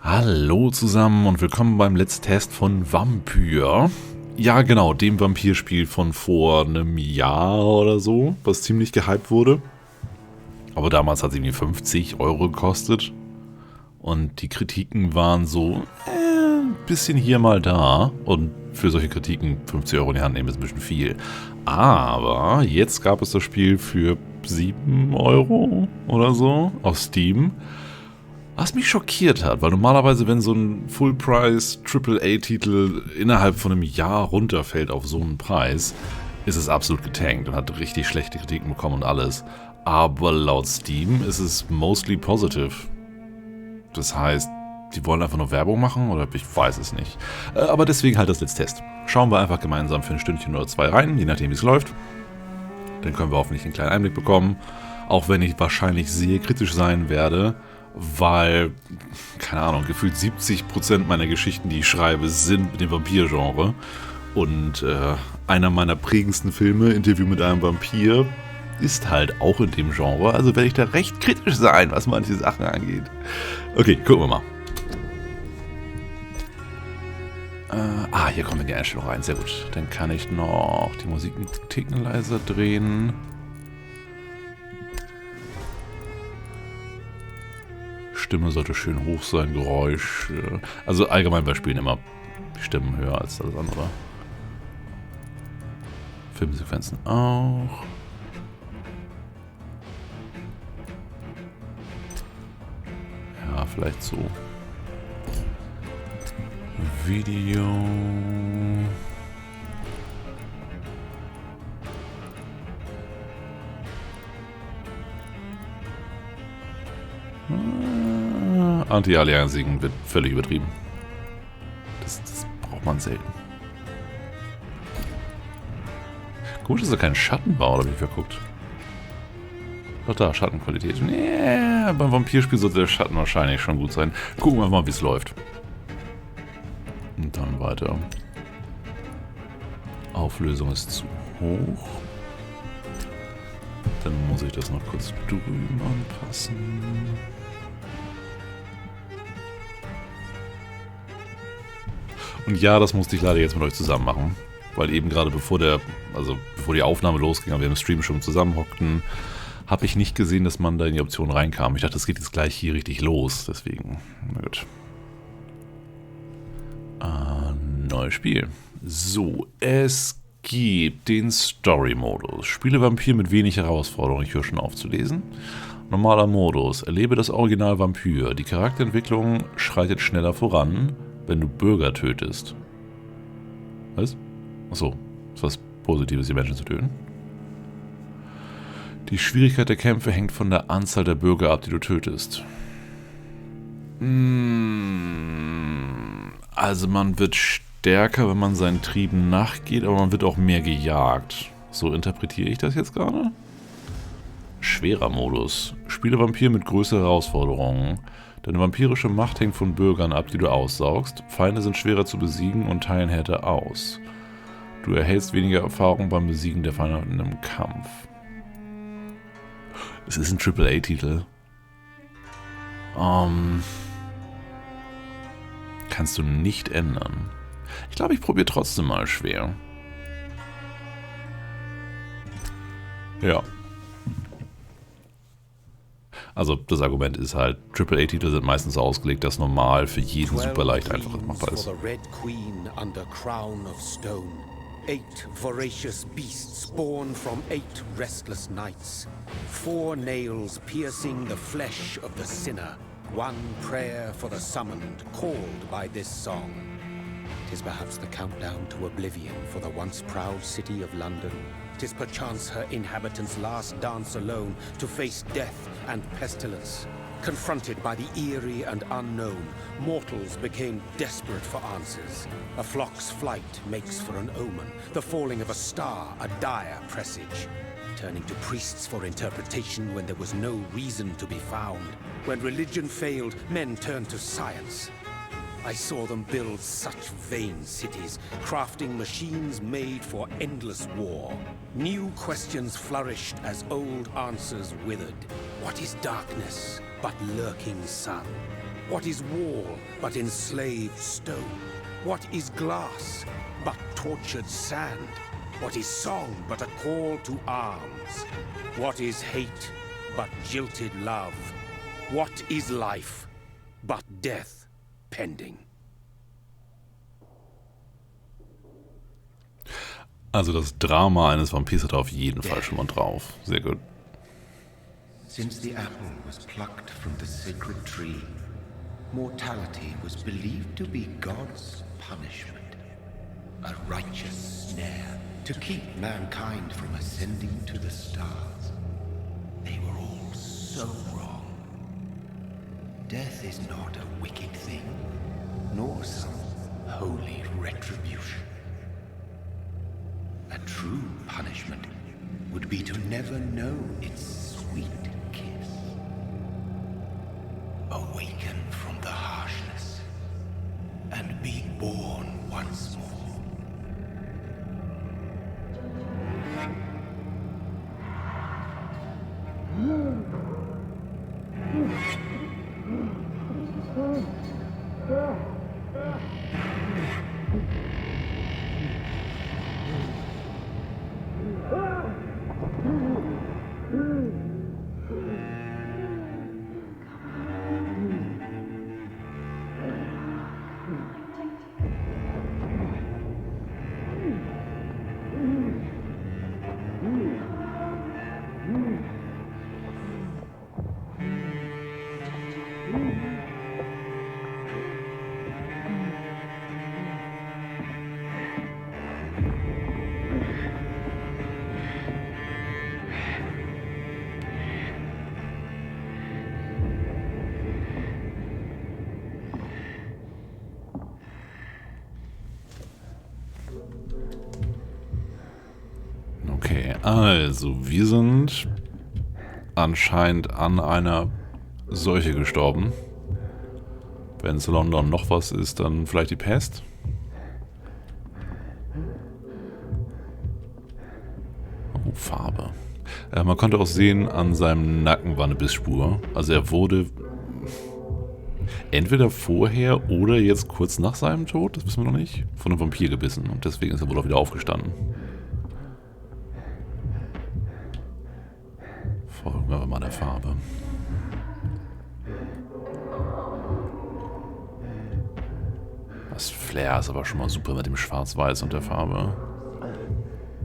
Hallo zusammen und willkommen beim Let's Test von Vampyr. Ja genau, dem Vampirspiel von vor einem Jahr oder so, was ziemlich gehypt wurde. Aber damals hat es irgendwie 50 Euro gekostet. Und die Kritiken waren so, ein bisschen hier mal da. Und für solche Kritiken 50 Euro in die Hand nehmen ist ein bisschen viel. Aber jetzt gab es das Spiel für 7 Euro oder so auf Steam. Was mich schockiert hat, weil normalerweise, wenn so ein Full-Price-AAA-Titel innerhalb von einem Jahr runterfällt auf so einen Preis, ist es absolut getankt und hat richtig schlechte Kritiken bekommen und alles. Aber laut Steam ist es mostly positive. Das heißt, die wollen einfach nur Werbung machen oder ich weiß es nicht. Aber deswegen halt das Let's Test. Schauen wir einfach gemeinsam für ein Stündchen oder zwei rein, je nachdem wie es läuft. Dann können wir hoffentlich einen kleinen Einblick bekommen. Auch wenn ich wahrscheinlich sehr kritisch sein werde, weil, keine Ahnung, gefühlt 70% meiner Geschichten, die ich schreibe, sind mit dem Vampir-Genre. Und einer meiner prägendsten Filme, Interview mit einem Vampir, ist halt auch in dem Genre. Also werde ich da recht kritisch sein, was manche Sachen angeht. Okay, gucken wir mal. Hier kommen wir in die Einstellung rein. Sehr gut. Dann kann ich noch die Musik einen Ticken leiser drehen. Stimme sollte schön hoch sein, Geräusch. Also allgemein bei Spielen immer die Stimmen höher als alles andere. Filmsequenzen auch. Ja, vielleicht so. Video. Anti-Aliasing wird völlig übertrieben. Das braucht man selten. Gut, dass er kein Schatten war, oder wie verguckt. Doch da, Schattenqualität. Nee, beim Vampirspiel sollte der Schatten wahrscheinlich schon gut sein. Gucken wir mal, wie es läuft. Und dann weiter. Auflösung ist zu hoch. Dann muss ich das noch kurz drüben anpassen. Und ja, das musste ich leider jetzt mit euch zusammen machen. Weil eben gerade bevor die Aufnahme losging, aber wir im Stream schon zusammenhockten, habe ich nicht gesehen, dass man da in die Option reinkam. Ich dachte, das geht jetzt gleich hier richtig los. Deswegen, na gut. Neues Spiel. So, es gibt den Story-Modus. Spiele Vampir mit wenig Herausforderung. Ich höre schon auf zu lesen. Normaler Modus. Erlebe das Original Vampyr. Die Charakterentwicklung schreitet schneller voran, wenn du Bürger tötest. Was? Achso, ist was Positives, die Menschen zu töten? Die Schwierigkeit der Kämpfe hängt von der Anzahl der Bürger ab, die du tötest. Also man wird stärker, wenn man seinen Trieben nachgeht, aber man wird auch mehr gejagt. So interpretiere ich das jetzt gerade? Schwerer Modus. Spiele Vampir mit größeren Herausforderungen. Deine vampirische Macht hängt von Bürgern ab, die du aussaugst. Feinde sind schwerer zu besiegen und teilen härter aus. Du erhältst weniger Erfahrung beim Besiegen der Feinde in einem Kampf. Es ist ein AAA-Titel. Kannst du nicht ändern. Ich glaube, ich probiere trotzdem mal schwer. Ja. Also das Argument ist halt, AAA-Titel sind meistens so ausgelegt, dass normal für jeden super leicht einfach machbar ist. 8 voracious beasts born from 8 restless nights. 4 nails piercing the flesh of the sinner. 1 prayer for the summoned, called by this song. 'Tis perhaps the countdown to oblivion for the once proud city of London. 'Tis perchance her inhabitants' last dance alone to face death and pestilence. Confronted by the eerie and unknown, mortals became desperate for answers. A flock's flight makes for an omen, the falling of a star a dire presage. Turning to priests for interpretation when there was no reason to be found. When religion failed, men turned to science. I saw them build such vain cities, crafting machines made for endless war. New questions flourished as old answers withered. What is darkness? but lurking sun? What is wall but enslaved stone? What is glass but tortured sand? What is song but a call to arms? What is hate but jilted love? What is life but death pending? Also das Drama eines Vampirs hat er auf jeden Fall schon mal drauf. Sehr gut. Since the apple was plucked from the sacred tree, mortality was believed to be God's punishment, a righteous snare to keep mankind from ascending to the stars. They were all so wrong. Death is not a wicked thing, nor some holy retribution. A true punishment would be to never know its sweet kiss. Awaken from the harshness and be born once more. Okay, also wir sind anscheinend an einer Seuche gestorben. Wenn es London noch was ist, dann vielleicht die Pest. Oh, Farbe. Man konnte auch sehen, an seinem Nacken war eine Bissspur. Also er wurde entweder vorher oder jetzt kurz nach seinem Tod, das wissen wir noch nicht, von einem Vampir gebissen. Und deswegen ist er wohl auch wieder aufgestanden. Folgen wir mal der Farbe. Das Flair ist aber schon mal super mit dem Schwarz-Weiß und der Farbe.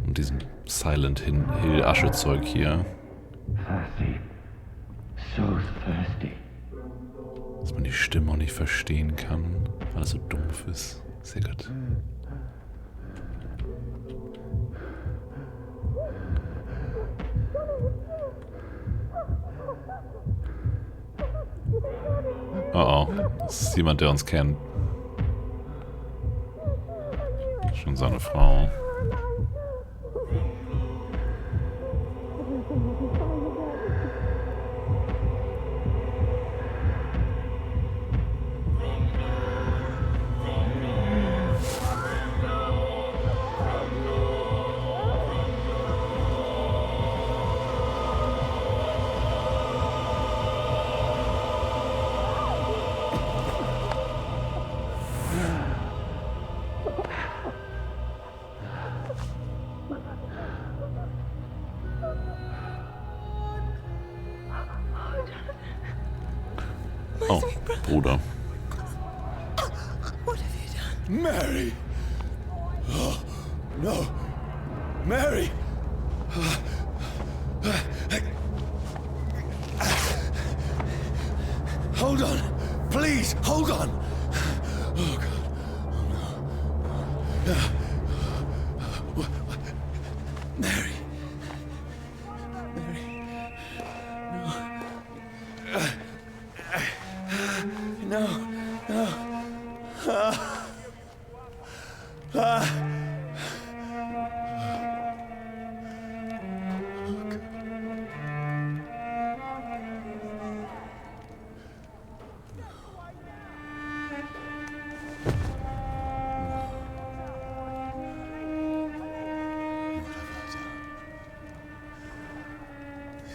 Und diesem Silent Hill Aschezeug hier. Dass man die Stimme auch nicht verstehen kann, weil es so dumpf ist. Sehr gut. Oh, das ist jemand, der uns kennt. Schon seine Frau. Oh, Bruder. Mary! Oh, no! Mary! Hold on! Please, hold on! Oh, God. Oh, no. Mary! No, no.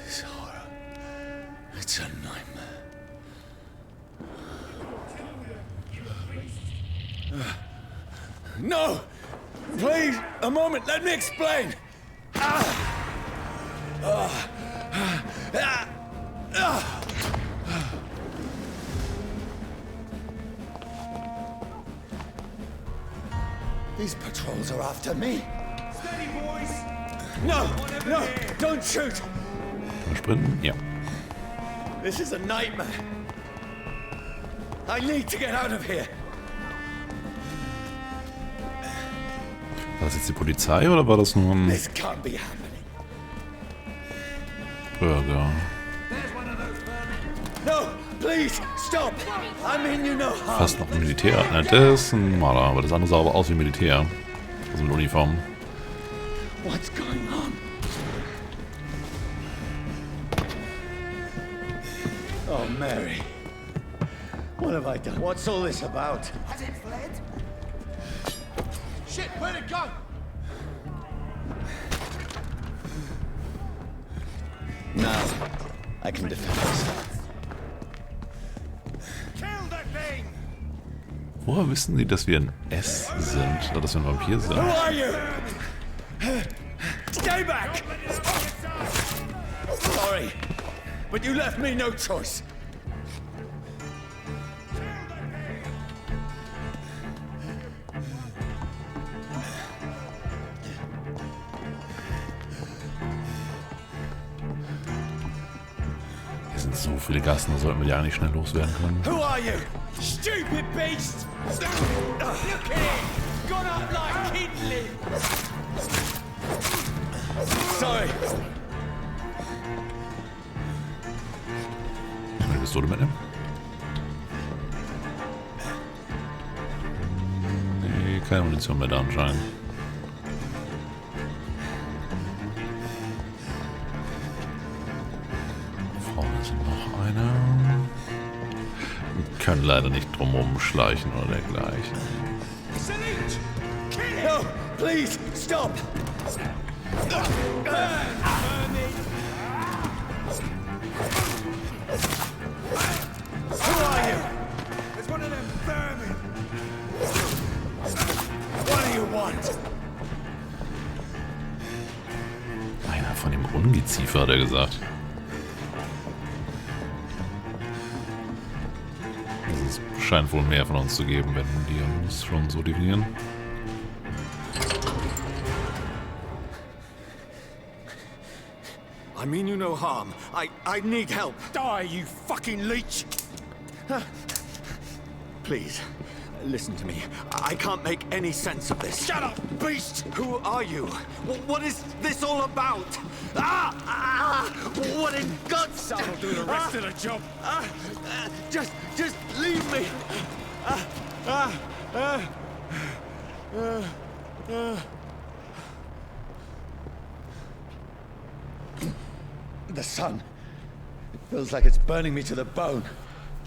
This horror, it's a nightmare. No! Please, a moment, let me explain! These patrols are after me. Steady, boys! No! No! Don't shoot! Sprinten? Ja. This is a nightmare. I need to get out of here. War das jetzt die Polizei oder war das nur ein This can't be happening. Bürger? No, please, stop. I mean you know harm. Fast noch ein Militär. Na, das ist ein Maler, aber das andere sah aber aus wie Militär. Also mit Uniform. What's going on? Oh, Mary. What have I done? What's all this about? Has it fled? Shit, where'd it go? Now, I can defend myself. Kill that thing! Woher wissen die, dass wir ein S sind? Oder dass wir ein Vampir sind? Who are you? Stay back! Sorry, but you left me no choice. Hier sind so viele Gassen, da sollten wir die eigentlich schnell loswerden können. Who are you? Stupid beast! Look at it! Gone up like kindling! Sorry. Kann man die Pistole mitnehmen? Nee, keine Munition mehr da anscheinend. Vorne ist noch einer. Wir können leider nicht drumherum schleichen oder dergleichen. No, please, stop! Who are you? It's one of them vermin. What do you want? Einer von dem Ungeziefer, hat er gesagt. Also es scheint wohl mehr von uns zu geben, wenn die uns schon so definieren. I mean you no harm. I need help. Die, you fucking leech! Please, listen to me. I can't make any sense of this. Shut up, beast! Who are you? What is this all about? What in God's name? I'll do the rest of the job. Just leave me. The sun. It feels like it's burning me to the bone.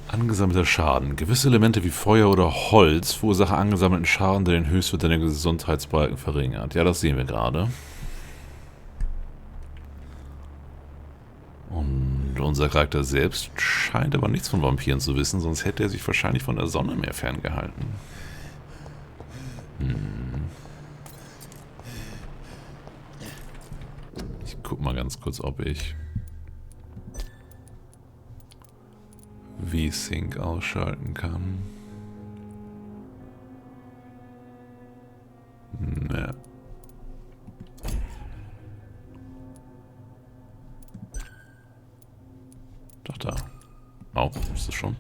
Angesammelter Schaden. Gewisse Elemente wie Feuer oder Holz verursachen angesammelten Schaden, der den Höchstwert deiner Gesundheitsbalken verringert. Ja, das sehen wir gerade. Und unser Charakter selbst scheint aber nichts von Vampiren zu wissen, sonst hätte er sich wahrscheinlich von der Sonne mehr ferngehalten. Ich guck mal ganz kurz, ob ich V-Sync ausschalten kann. Ne. Doch da. Oh, ist das schon?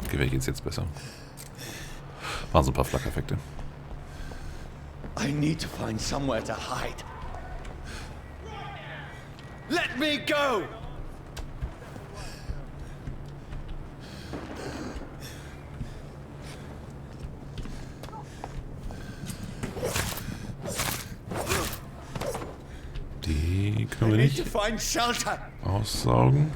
Okay, welche geht's jetzt besser? Waren so ein paar Flackereffekte. I need to find somewhere to hide. Let me go! Die können wir I need to nicht find shelter. aussaugen.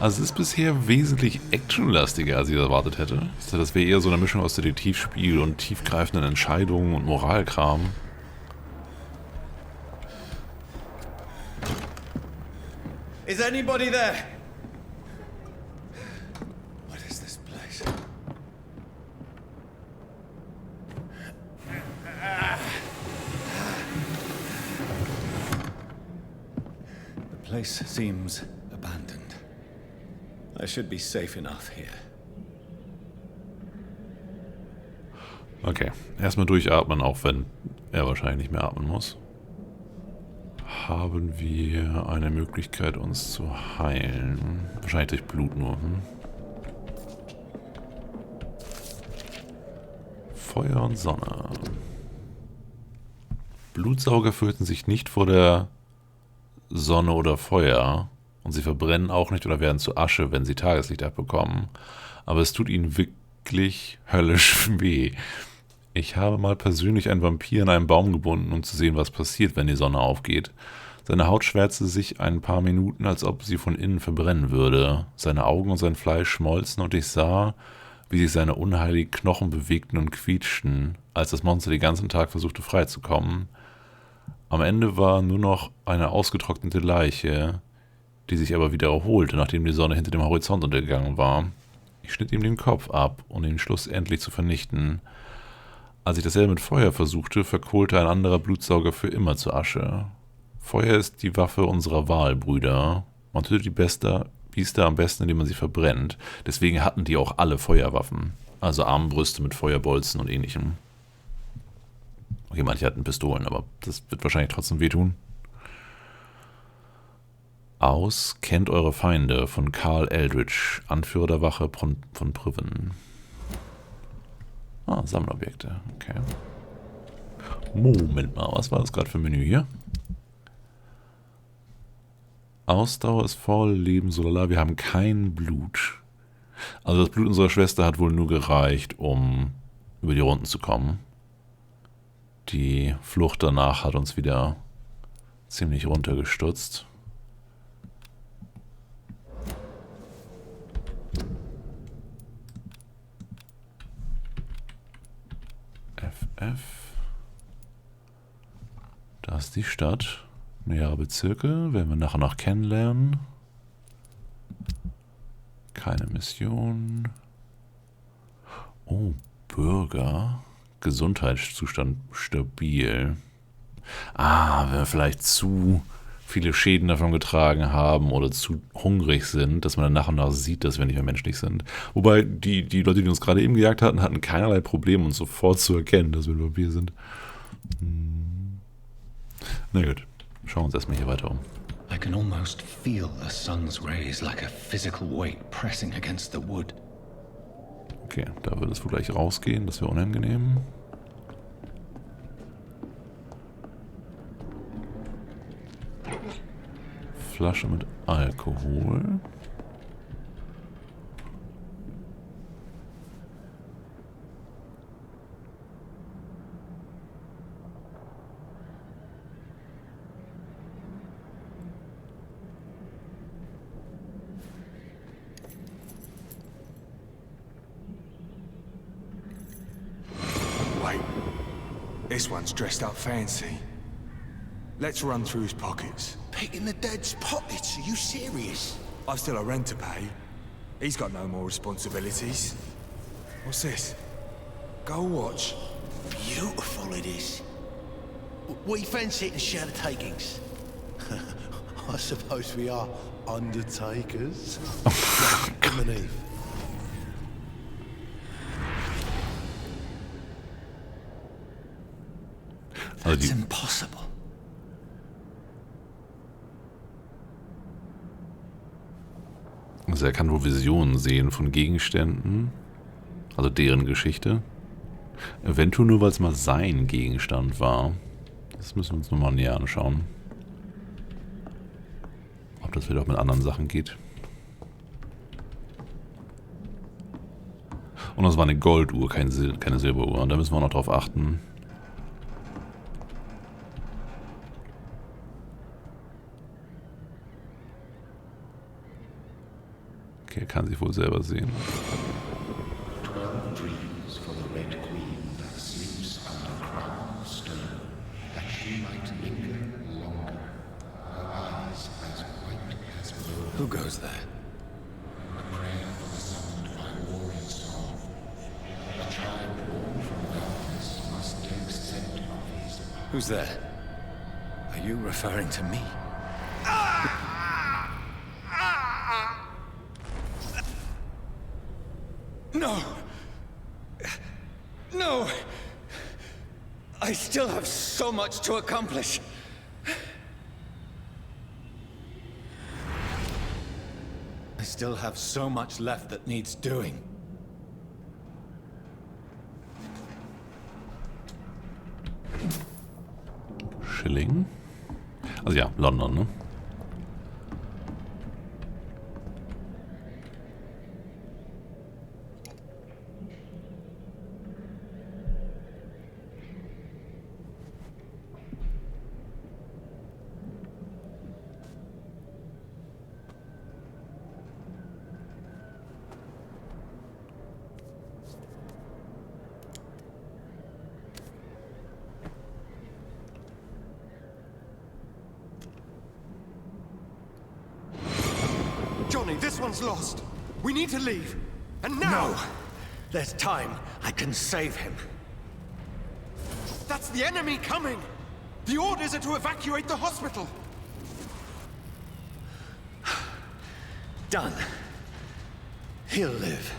Also es ist bisher wesentlich actionlastiger, als ich erwartet hätte. Ich dachte, das wäre eher so eine Mischung aus Detektivspiel und tiefgreifenden Entscheidungen und Moralkram. Is anybody there? place seems abandoned. I should be safe enough here. Okay, erstmal durchatmen, auch wenn er wahrscheinlich nicht mehr atmen muss. Haben wir eine Möglichkeit, uns zu heilen? Wahrscheinlich durch Blut nur. Feuer und Sonne. Blutsauger fürchten sich nicht vor der Sonne oder Feuer und sie verbrennen auch nicht oder werden zu Asche, wenn sie Tageslicht abbekommen. Aber es tut ihnen wirklich höllisch weh. Ich habe mal persönlich einen Vampir in einen Baum gebunden, um zu sehen, was passiert, wenn die Sonne aufgeht. Seine Haut schwärzte sich ein paar Minuten, als ob sie von innen verbrennen würde. Seine Augen und sein Fleisch schmolzen und ich sah, wie sich seine unheiligen Knochen bewegten und quietschten, als das Monster den ganzen Tag versuchte freizukommen. Am Ende war nur noch eine ausgetrocknete Leiche, die sich aber wieder erholte, nachdem die Sonne hinter dem Horizont untergegangen war. Ich schnitt ihm den Kopf ab, um ihn schlussendlich zu vernichten. Als ich dasselbe mit Feuer versuchte, verkohlte ein anderer Blutsauger für immer zu Asche. Feuer ist die Waffe unserer Wahl, Brüder. Man tötet die Biester am besten, indem man sie verbrennt. Deswegen hatten die auch alle Feuerwaffen. Also Armbrüste mit Feuerbolzen und ähnlichem. Okay, manche hatten Pistolen, aber das wird wahrscheinlich trotzdem wehtun. Aus Kennt eure Feinde von Carl Eldritch, Anführer der Wache von Priven. Ah, Sammelobjekte, okay. Moment mal, was war das gerade für ein Menü hier? Ausdauer ist voll, Leben, so lala. Wir haben kein Blut. Also das Blut unserer Schwester hat wohl nur gereicht, um über die Runden zu kommen. Die Flucht danach hat uns wieder ziemlich runtergestutzt. FF. Da ist die Stadt. Mehrere Bezirke. Werden wir nachher noch kennenlernen. Keine Mission. Oh, Bürger. Gesundheitszustand stabil. Ah, wenn wir vielleicht zu viele Schäden davon getragen haben oder zu hungrig sind, dass man dann nach und nach sieht, dass wir nicht mehr menschlich sind. Wobei die Leute, die uns gerade eben gejagt hatten, hatten keinerlei Probleme, uns sofort zu erkennen, dass wir ein Vampir sind. Na gut, schauen wir uns erstmal hier weiter um. I can almost feel the sun's rays like a physical weight pressing against the wood. Okay, da wird es wohl gleich rausgehen, das wäre unangenehm. Flasche mit Alkohol. Wait, this one's dressed up fancy. Let's run through his pockets. Picking the dead's pockets? Are you serious? I've still a rent to pay. He's got no more responsibilities. What's this? Go watch. Beautiful it is. We fancy it and share the takings. I suppose we are undertakers. Underneath. It's impossible. Also er kann wohl Visionen sehen von Gegenständen, also deren Geschichte. Eventuell nur, weil es mal sein Gegenstand war. Das müssen wir uns nochmal näher anschauen. Ob das wieder auch mit anderen Sachen geht. Und das war eine Golduhr, keine Silberuhr. Und da müssen wir auch noch drauf achten. Okay, er kann sich wohl selber sehen. 12 dreams for the Red Queen that sleeps under crown of stone, that she might linger longer, her eyes as white as snow. Who goes there? A prayer for the summoned by warrior song. A child born from darkness must take scent of his. Who's there? Are you referring to me? so much to accomplish. I still have so much left that needs doing. Schilling? Also ja, London, ne? Johnny, this one's lost. We need to leave. And now! No! There's time. I can save him. That's the enemy coming! The orders are to evacuate the hospital! Done. He'll live.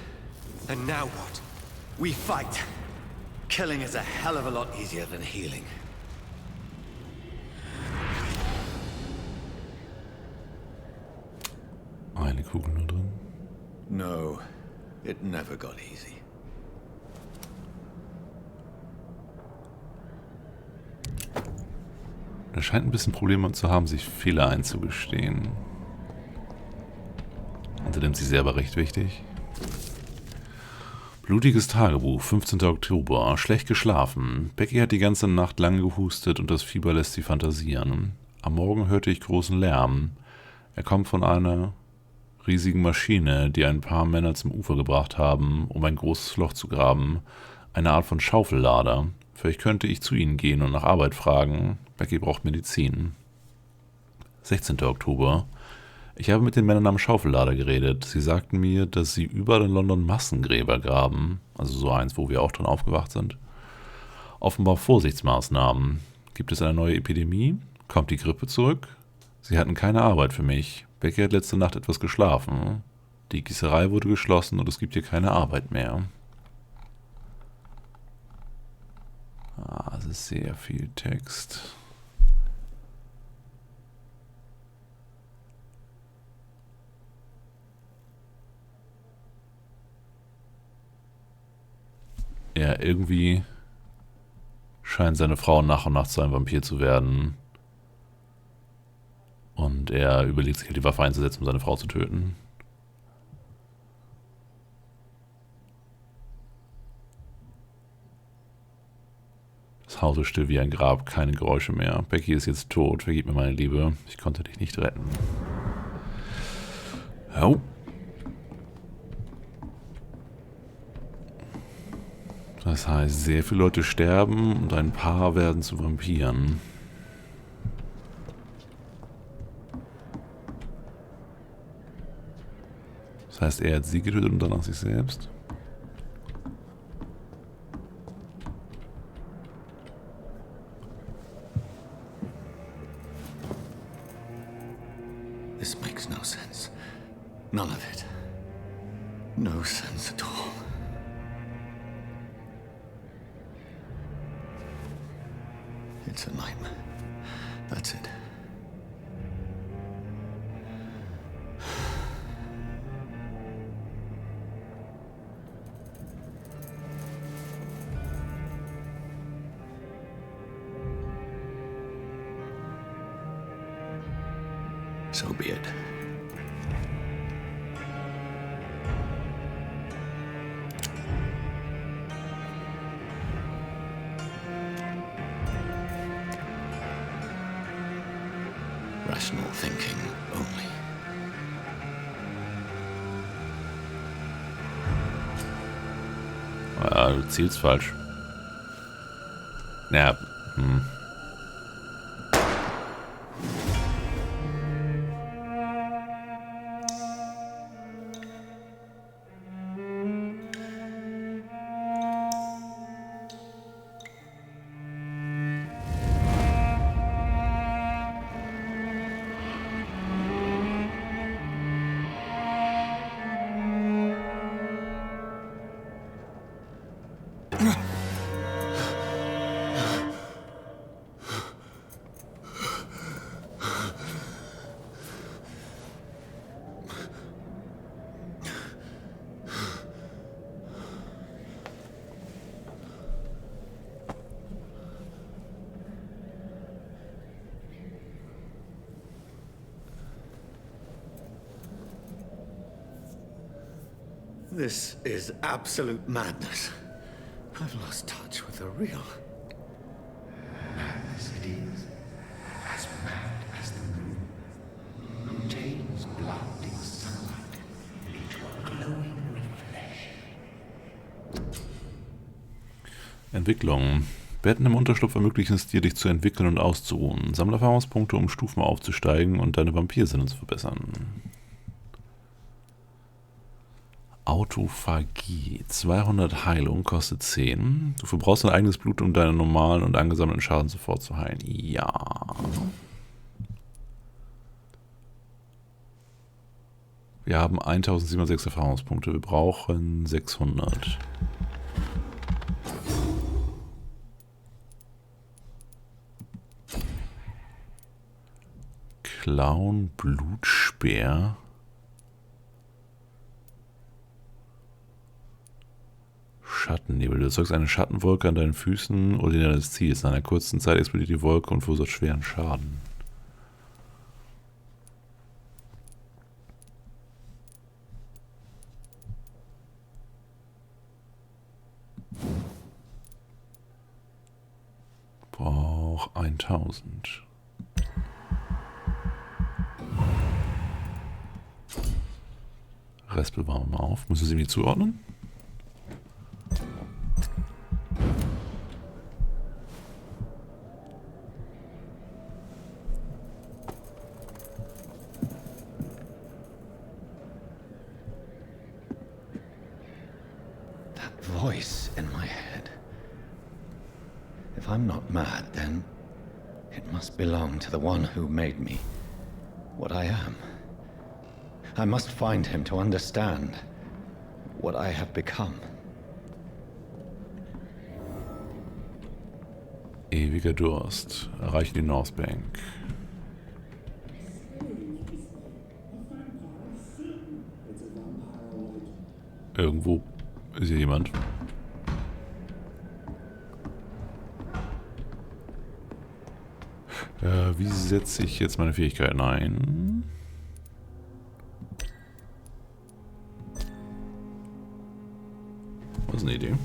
And now what? We fight. Killing is a hell of a lot easier than healing. Eine Kugel nur drin. No, it never got easy. Er scheint ein bisschen Probleme zu haben, sich Fehler einzugestehen. Und er nimmt sich selber recht wichtig. Blutiges Tagebuch, 15. Oktober. Schlecht geschlafen. Becky hat die ganze Nacht lang gehustet und das Fieber lässt sie fantasieren. Am Morgen hörte ich großen Lärm. Er kommt von einer riesigen Maschine, die ein paar Männer zum Ufer gebracht haben, um ein großes Loch zu graben. Eine Art von Schaufellader. Vielleicht könnte ich zu ihnen gehen und nach Arbeit fragen. Becky braucht Medizin. 16. Oktober. Ich habe mit den Männern am Schaufellader geredet. Sie sagten mir, dass sie überall in London Massengräber graben. Also so eins, wo wir auch drin aufgewacht sind. Offenbar Vorsichtsmaßnahmen. Gibt es eine neue Epidemie? Kommt die Grippe zurück? Sie hatten keine Arbeit für mich. Becky hat letzte Nacht etwas geschlafen. Die Gießerei wurde geschlossen und es gibt hier keine Arbeit mehr. Das ist sehr viel Text. Ja, irgendwie scheint seine Frau nach und nach zu einem Vampir zu werden. Und er überlegt sich halt die Waffe einzusetzen, um seine Frau zu töten. Das Haus ist still wie ein Grab, keine Geräusche mehr. Becky ist jetzt tot, vergib mir meine Liebe. Ich konnte dich nicht retten. Oh. Das heißt, sehr viele Leute sterben und ein paar werden zu Vampiren. Das heißt, er hat sie getötet und danach sich selbst. This makes no sense. None of it. No sense at all. It's a nightmare. That's it. So be it. Rational thinking only. Du zielst falsch. Ja, This is absolute madness. I've lost touch with the real. Madness it is, as mad as the moon, who tames blinding sunlight into a glowing reflection. Entwicklung. Betten im Unterschlupf ermöglichen es dir, dich zu entwickeln und auszuruhen. Sammle Erfahrungspunkte, um Stufen aufzusteigen und deine Vampirsinne zu verbessern. Autophagie. 200 Heilung kostet 10. Du verbrauchst dein eigenes Blut, um deinen normalen und angesammelten Schaden sofort zu heilen. Ja. Wir haben 1706 Erfahrungspunkte. Wir brauchen 600. Clown, Blutspeer. Schattennebel. Du erzeugst eine Schattenwolke an deinen Füßen oder in deines Ziels. Nach einer kurzen Zeit explodiert die Wolke und verursacht schweren Schaden. Brauch 1000. Rest bewahren wir mal auf. Müssen wir sie irgendwie zuordnen? Voice in my head. If I'm not mad, then it must belong to the one who made me what I am. I must find him to understand what I have become. Ewiger Durst. Erreiche die North Bank. Irgendwo ist hier jemand. Wie setze ich jetzt meine Fähigkeiten ein? Was ist eine Idee?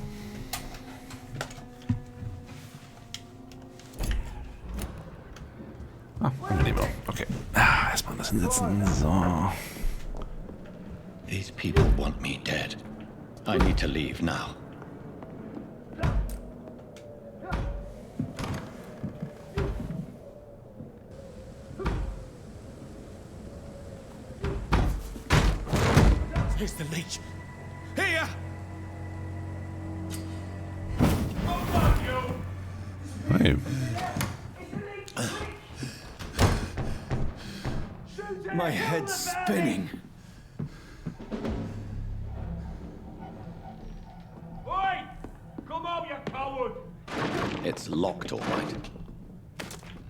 Angenehmer. Okay. Erstmal das hinsetzen. So. These people want me dead. I need to leave now. Here's the leech. Here! Hey. My head's spinning. Oi! Come out, you coward! It's locked, all right.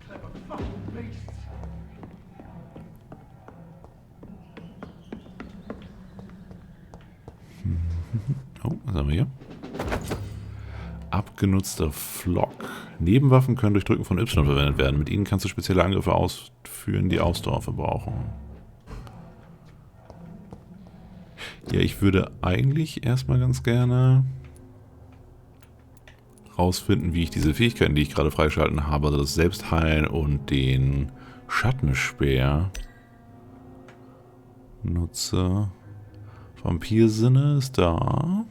Clever fucking beast. Oh, was haben wir hier? Abgenutzter Flock. Nebenwaffen können durch Drücken von Y verwendet werden. Mit ihnen kannst du spezielle Angriffe ausführen, die Ausdauer verbrauchen. Ja, ich würde eigentlich erstmal ganz gerne rausfinden, wie ich diese Fähigkeiten, die ich gerade freigeschalten habe, also das Selbstheilen und den Schattenspeer nutze. Vampirsinne ist da.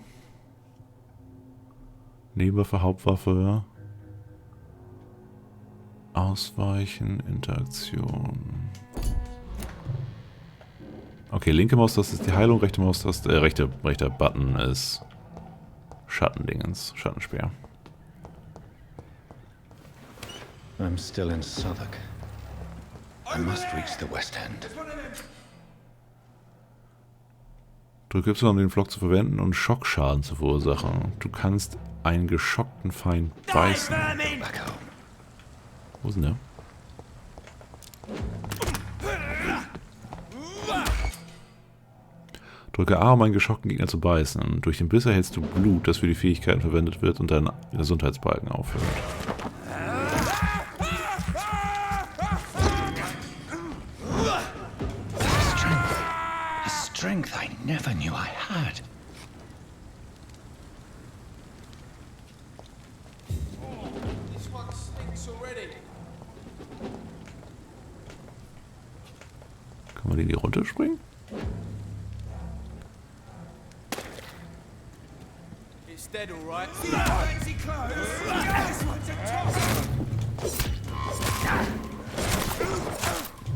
Nebenwaffe, Hauptwaffe. Ausweichen, Interaktion. Okay, linke Maustaste ist die Heilung, rechte Maustaste, rechter Button ist Schattendingens, Schattenspeer. I'm still in Southwark. I must reach the West End. Drücke Y, um den Flock zu verwenden und Schockschaden zu verursachen. Du kannst einen geschockten Feind beißen. Wo ist denn der? Drücke A, um einen geschockten Gegner zu beißen. Durch den Biss erhältst du Blut, das für die Fähigkeiten verwendet wird und deinen Gesundheitsbalken auffüllt. A strength I never knew I had. Kann man die runterspringen? It's dead, all right. Fancy clothes. This one's a top.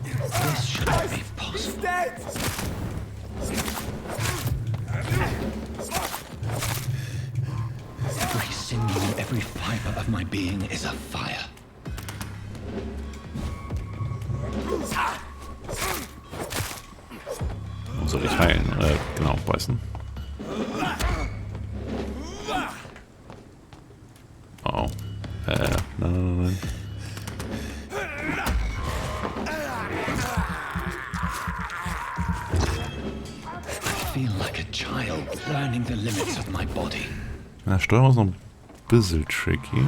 This shouldn't be possible. Dead. Every sinew, every fiber of my being is afire. Wo soll ich heilen? Genau, beißen. Oh. Nein. I feel like a child learning the limits of my body. Na, Steuerung ist noch ein bisschen tricky.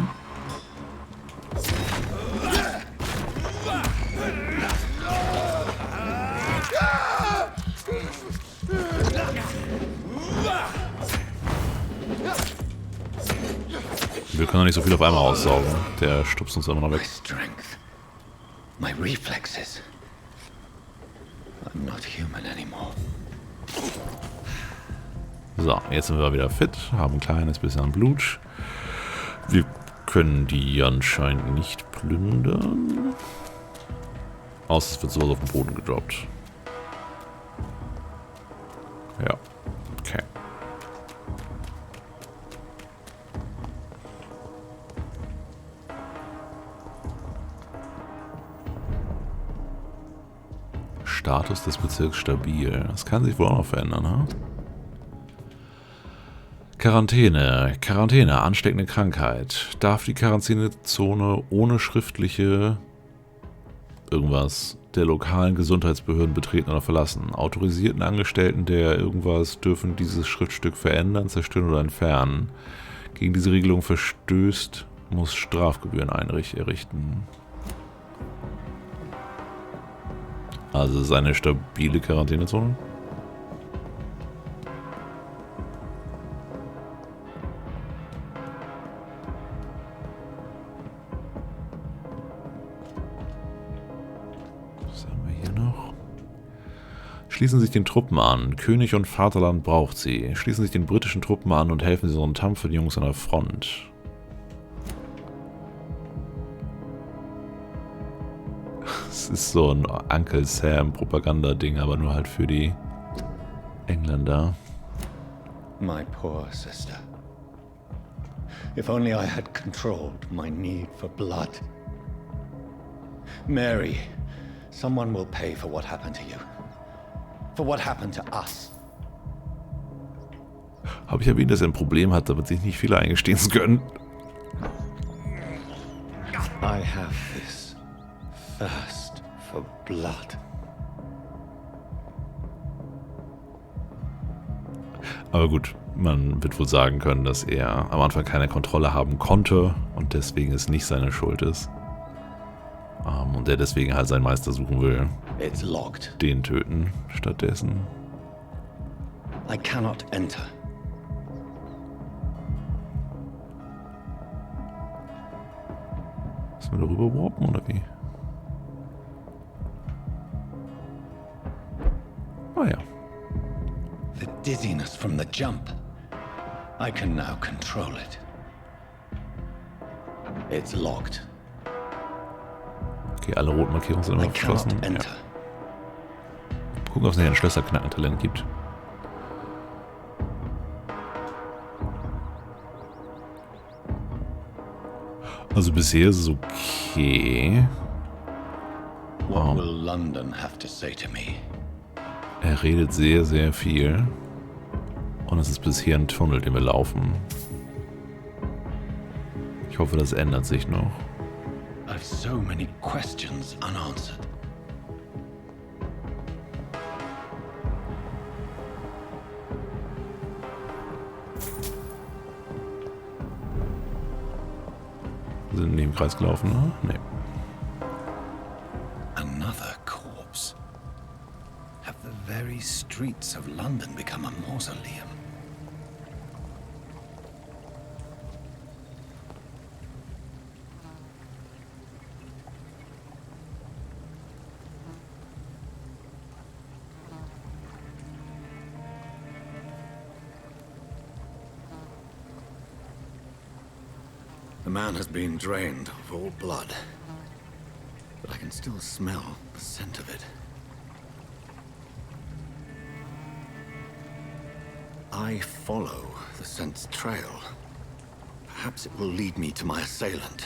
Wir können doch nicht so viel auf einmal aussaugen. Der stupst uns immer noch My weg. strength, my reflexes. I'm not human anymore. So, jetzt sind wir wieder fit, haben ein kleines bisschen an Blut. Wir können die anscheinend nicht plündern. Außer es wird sowas auf den Boden gedroppt. Ja, okay. Status des Bezirks stabil. Das kann sich wohl auch noch verändern, ha? Quarantäne, ansteckende Krankheit. Darf die Quarantänezone ohne schriftliche irgendwas der lokalen Gesundheitsbehörden betreten oder verlassen. Autorisierten Angestellten der irgendwas dürfen dieses Schriftstück verändern, zerstören oder entfernen. Gegen diese Regelung verstößt, muss Strafgebühren errichten. Also es ist eine stabile Quarantänezone. Was haben wir hier noch? Schließen sich den Truppen an. König und Vaterland braucht sie. Schließen sich den britischen Truppen an und helfen sie unseren tapferen Jungs an der Front. Es ist so ein Uncle Sam Propaganda-Ding, aber nur halt für die Engländer. My poor sister. If only I had controlled my need for blood. Mary, someone will pay for what happened to you. For what happened to us. Habe ich erwähnt, dass er ein Problem hat, damit sich nicht viele eingestehen können. I have this thirst for blood. Aber gut, man wird wohl sagen können, dass er am Anfang keine Kontrolle haben konnte und deswegen es nicht seine Schuld ist. Und er deswegen halt seinen Meister suchen will. It's locked. Den töten stattdessen. I cannot enter. Müssen wir darüber warpen oder wie? Ah ja. The dizziness from the jump. I can now control it. It's locked. Okay, alle roten Markierungen sind immer I cannot verschlossen. Ja. enter. Gucken, ob es nicht ein Schlösserknacken-Talent gibt. Also bisher ist es okay. What will London have to say to me? Er redet sehr, sehr viel. Und es ist bisher ein Tunnel, den wir laufen. Ich hoffe, das ändert sich noch. I've so many questions unanswered. Wir sind in dem Kreis gelaufen, ne? Nee. Another corpse. Have the very streets of London become a mausoleum? man has been drained of all blood. But I can still smell the scent of it. I follow the scent's trail. Perhaps it will lead me to my assailant.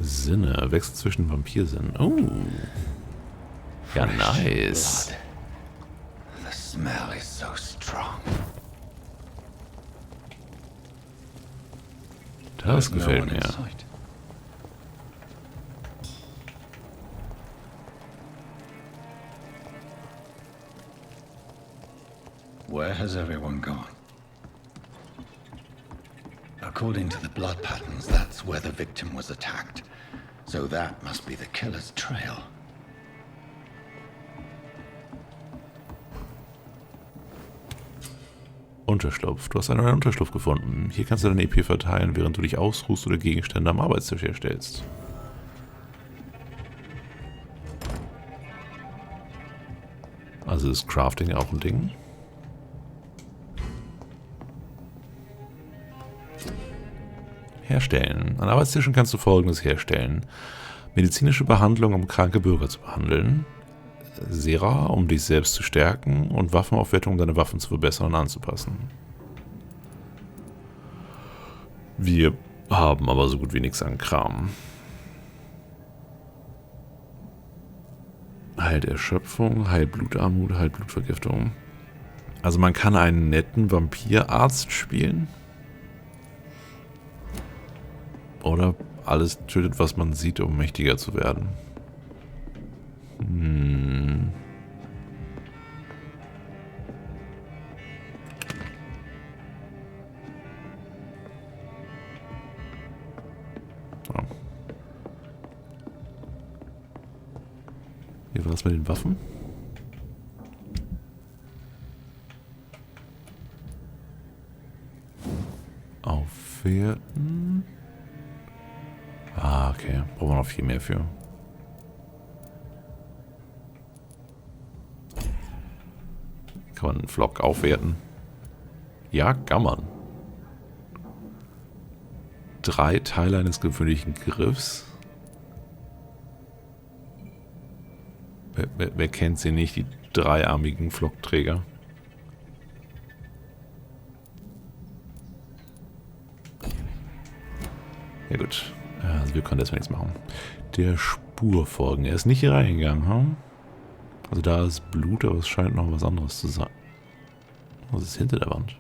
Sinne. Wechsel zwischen Vampirsinnen. Oh. Ja, nice. Blood. The smell is so strong. Das gefällt mir. Where has everyone gone? According to the blood patterns, that's where the victim was attacked. So that must be the killer's trail. Unterschlupf. Du hast einen neuen Unterschlupf gefunden. Hier kannst du deine EP verteilen, während du dich ausruhst oder Gegenstände am Arbeitstisch herstellst. Also ist Crafting auch ein Ding. Herstellen. An Arbeitstischen kannst du Folgendes herstellen. Medizinische Behandlung, um kranke Bürger zu behandeln. Sera, um dich selbst zu stärken. Und Waffenaufwertung, um deine Waffen zu verbessern und anzupassen. Wir haben aber so gut wie nichts an Kram. Heilt Erschöpfung, heilt Blutarmut, heilt Blutvergiftung. Also man kann einen netten Vampirarzt spielen. Oder alles tötet, was man sieht, um mächtiger zu werden. So. Wie war es mit den Waffen? Aufwerten. Ah, okay. Brauchen wir noch viel mehr für. Kann man einen Flock aufwerten? Ja, kann man. 3 Teile eines gewöhnlichen Griffs. Wer kennt sie nicht, die dreiarmigen Flockträger? Ja gut. Also wir können deswegen nichts machen. Der Spur folgen. Er ist nicht hier reingegangen, hm? Also da ist Blut, aber es scheint noch was anderes zu sein. Was ist hinter der Wand?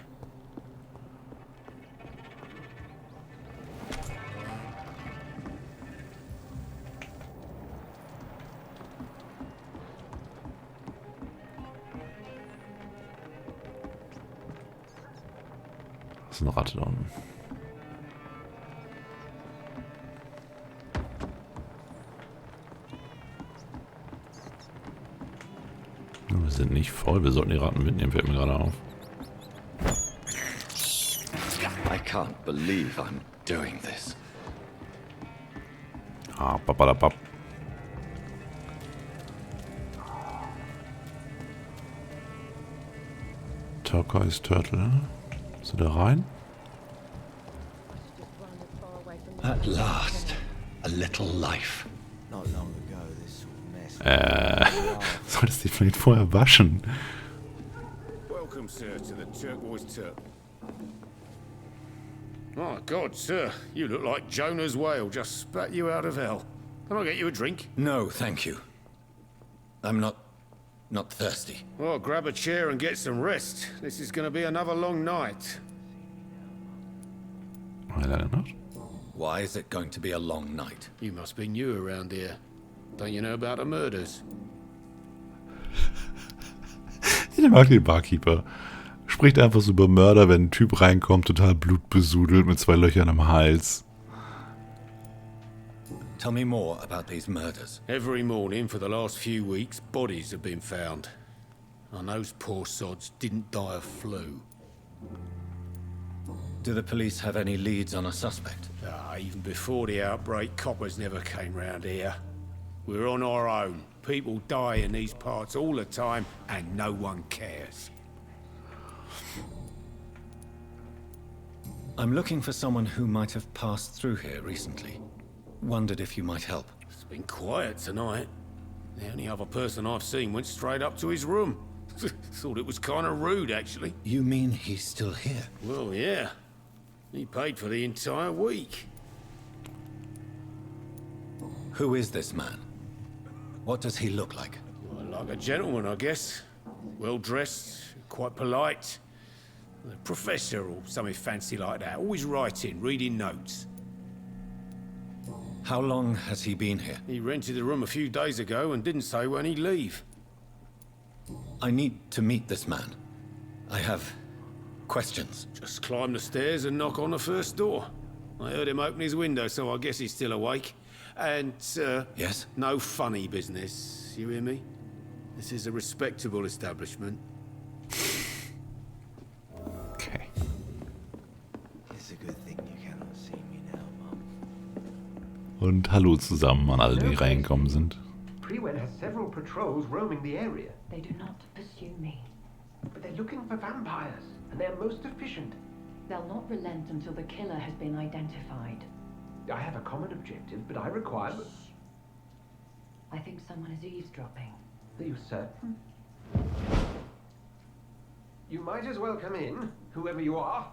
Das ist eine Ratte da unten. Wir sind nicht voll, wir sollten die Ratten mitnehmen, fällt mir gerade auf. I can't believe I'm doing this. Ah, papalapap. Turquoise Turtle. Bist du da rein? At last, a little life. Not long ago, this sort of mess. Solltest dich vielleicht vorher waschen. Welcome, sir, to the Turquoise Turtle. My God, sir, you look like Jonah's whale just spat you out of hell. Can I get you a drink? No, thank you. I'm not thirsty. Well, grab a chair and get some rest. This is going to be another long night. Leider not. Why is it going to be a long night? You must be new around here. Don't you know about the murders? Ich mag den Barkeeper. Spricht einfach so über Mörder, wenn ein Typ reinkommt, total blutbesudelt mit 2 Löchern am Hals. Tell me more about these murders. Every morning for the last few weeks, bodies have been found. And those poor sods didn't die of flu. Do the police have any leads on a suspect? Even before the outbreak, coppers never came round here. We're on our own. People die in these parts all the time, and no one cares. I'm looking for someone who might have passed through here recently. Wondered if you might help. It's been quiet tonight. The only other person I've seen went straight up to his room. Thought it was kind of rude, actually. You mean he's still here? Well, yeah. He paid for the entire week. Who is this man? What does he look like? Well, like a gentleman, I guess. Well-dressed, quite polite. A professor or something fancy like that. Always writing, reading notes. How long has he been here? He rented the room a few days ago and didn't say when he'd leave. I need to meet this man. I have questions. Just climb the stairs and knock on the first door. I heard him open his window, so I guess he's still awake. And, Yes? no funny business. You hear me? This is a respectable establishment. Okay. It's a good thing you cannot see me now, Mom. Und hallo zusammen an alle, die reingekommen sind. Prewen has several patrols roaming the area. They do not pursue me. But they're looking for vampires, and they're most efficient. They'll not relent until the killer has been identified. I have a common objective, but I require... I think someone is eavesdropping. Are you certain? You might as well come in, whoever you are.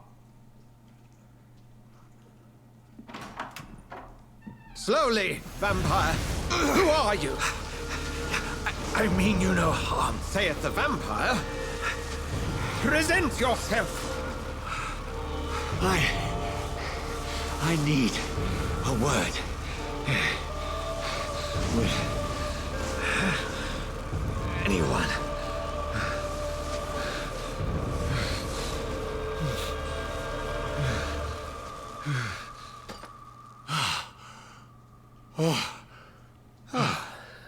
Slowly, vampire! Who are you? I mean you no harm. Saith the vampire. Present yourself! I need a word. With anyone.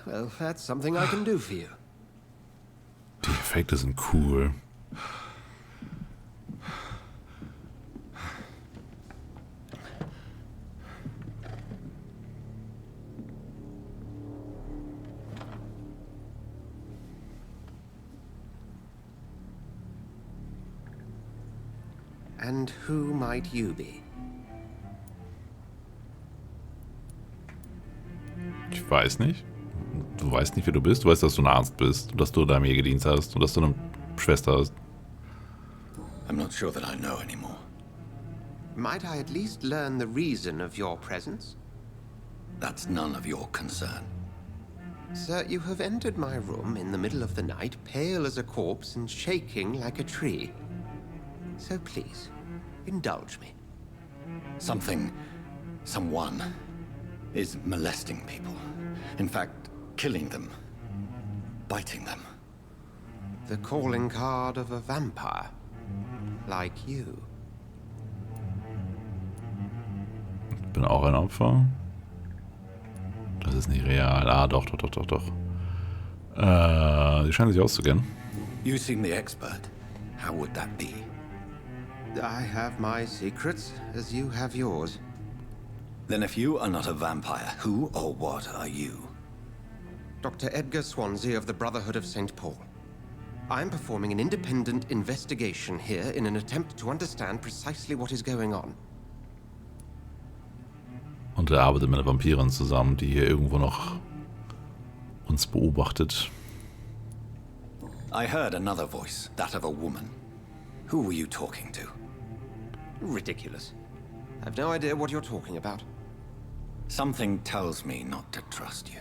Well, that's something I can do for you. Die Effekte sind cool. And who might you be? Ich weiß nicht. Du weißt nicht, wer du bist. Du weißt, dass du ein Arzt bist und dass du der Armee gedient hast und dass du eine Schwester hast. I'm not sure that I know anymore. Might I at least learn the reason of your presence? That's none of your concern. Sir, you have entered my room in the middle of the night, pale as a corpse and shaking like a tree. So please, indulge me. Someone is molesting people. In fact, killing them. Biting them. The calling card of a vampire. Like you. Ich bin auch ein Opfer. Das ist nicht real. Ah, doch. Sie scheinen sich auszukennen. You seem the expert. How would that be? I have my secrets, as you have yours. Then if you are not a vampire, who or what are you? Dr. Edgar Swansea of the Brotherhood of St. Paul. I'm performing an independent investigation here in an attempt to understand precisely what is going on. Und er arbeitet mit einer Vampirin zusammen, die hier irgendwo noch uns beobachtet. I heard another voice, that of a woman. Who were you talking to? Ridiculous. I've no idea what you're talking about. Something tells me not to trust you.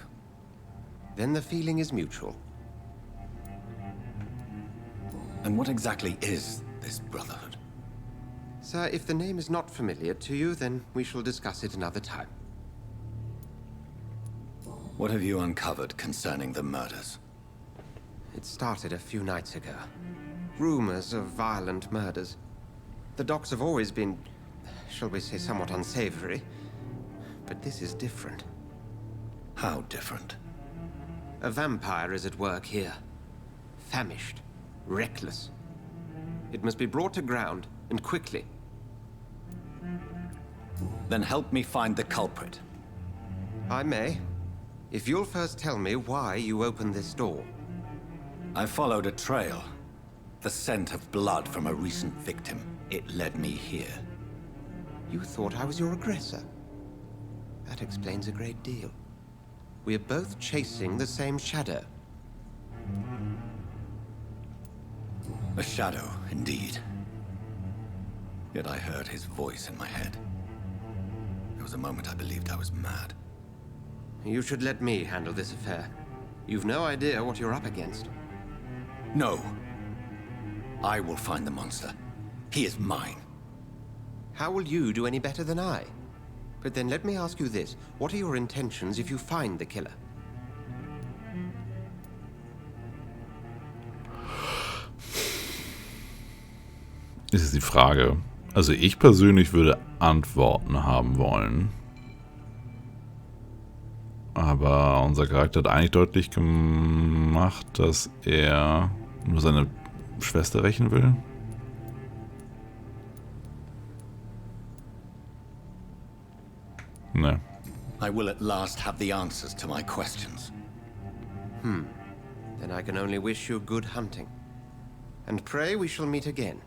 Then the feeling is mutual. And what exactly is this Brotherhood? Sir, if the name is not familiar to you, then we shall discuss it another time. What have you uncovered concerning the murders? It started a few nights ago. Rumors of violent murders. The docks have always been, shall we say, somewhat unsavory. But this is different. How different? A vampire is at work here. Famished. Reckless. It must be brought to ground, and quickly. Then help me find the culprit. I may. If you'll first tell me why you opened this door. I followed a trail. The scent of blood from a recent victim. It led me here. You thought I was your aggressor. That explains a great deal. We're both chasing the same shadow. A shadow, indeed. Yet I heard his voice in my head. There was a moment I believed I was mad. You should let me handle this affair. You've no idea what you're up against. No. I will find the monster. He is mine. How will you do any better than I? But then let me ask you this. What are your intentions if you find the killer? Das ist die Frage. Also ich persönlich würde Antworten haben wollen. Aber unser Charakter hat eigentlich deutlich gemacht, dass er nur seine Schwester rächen will. Ne. I will at last have the answers to my questions. Then I can only wish you good hunting. And pray we shall meet again.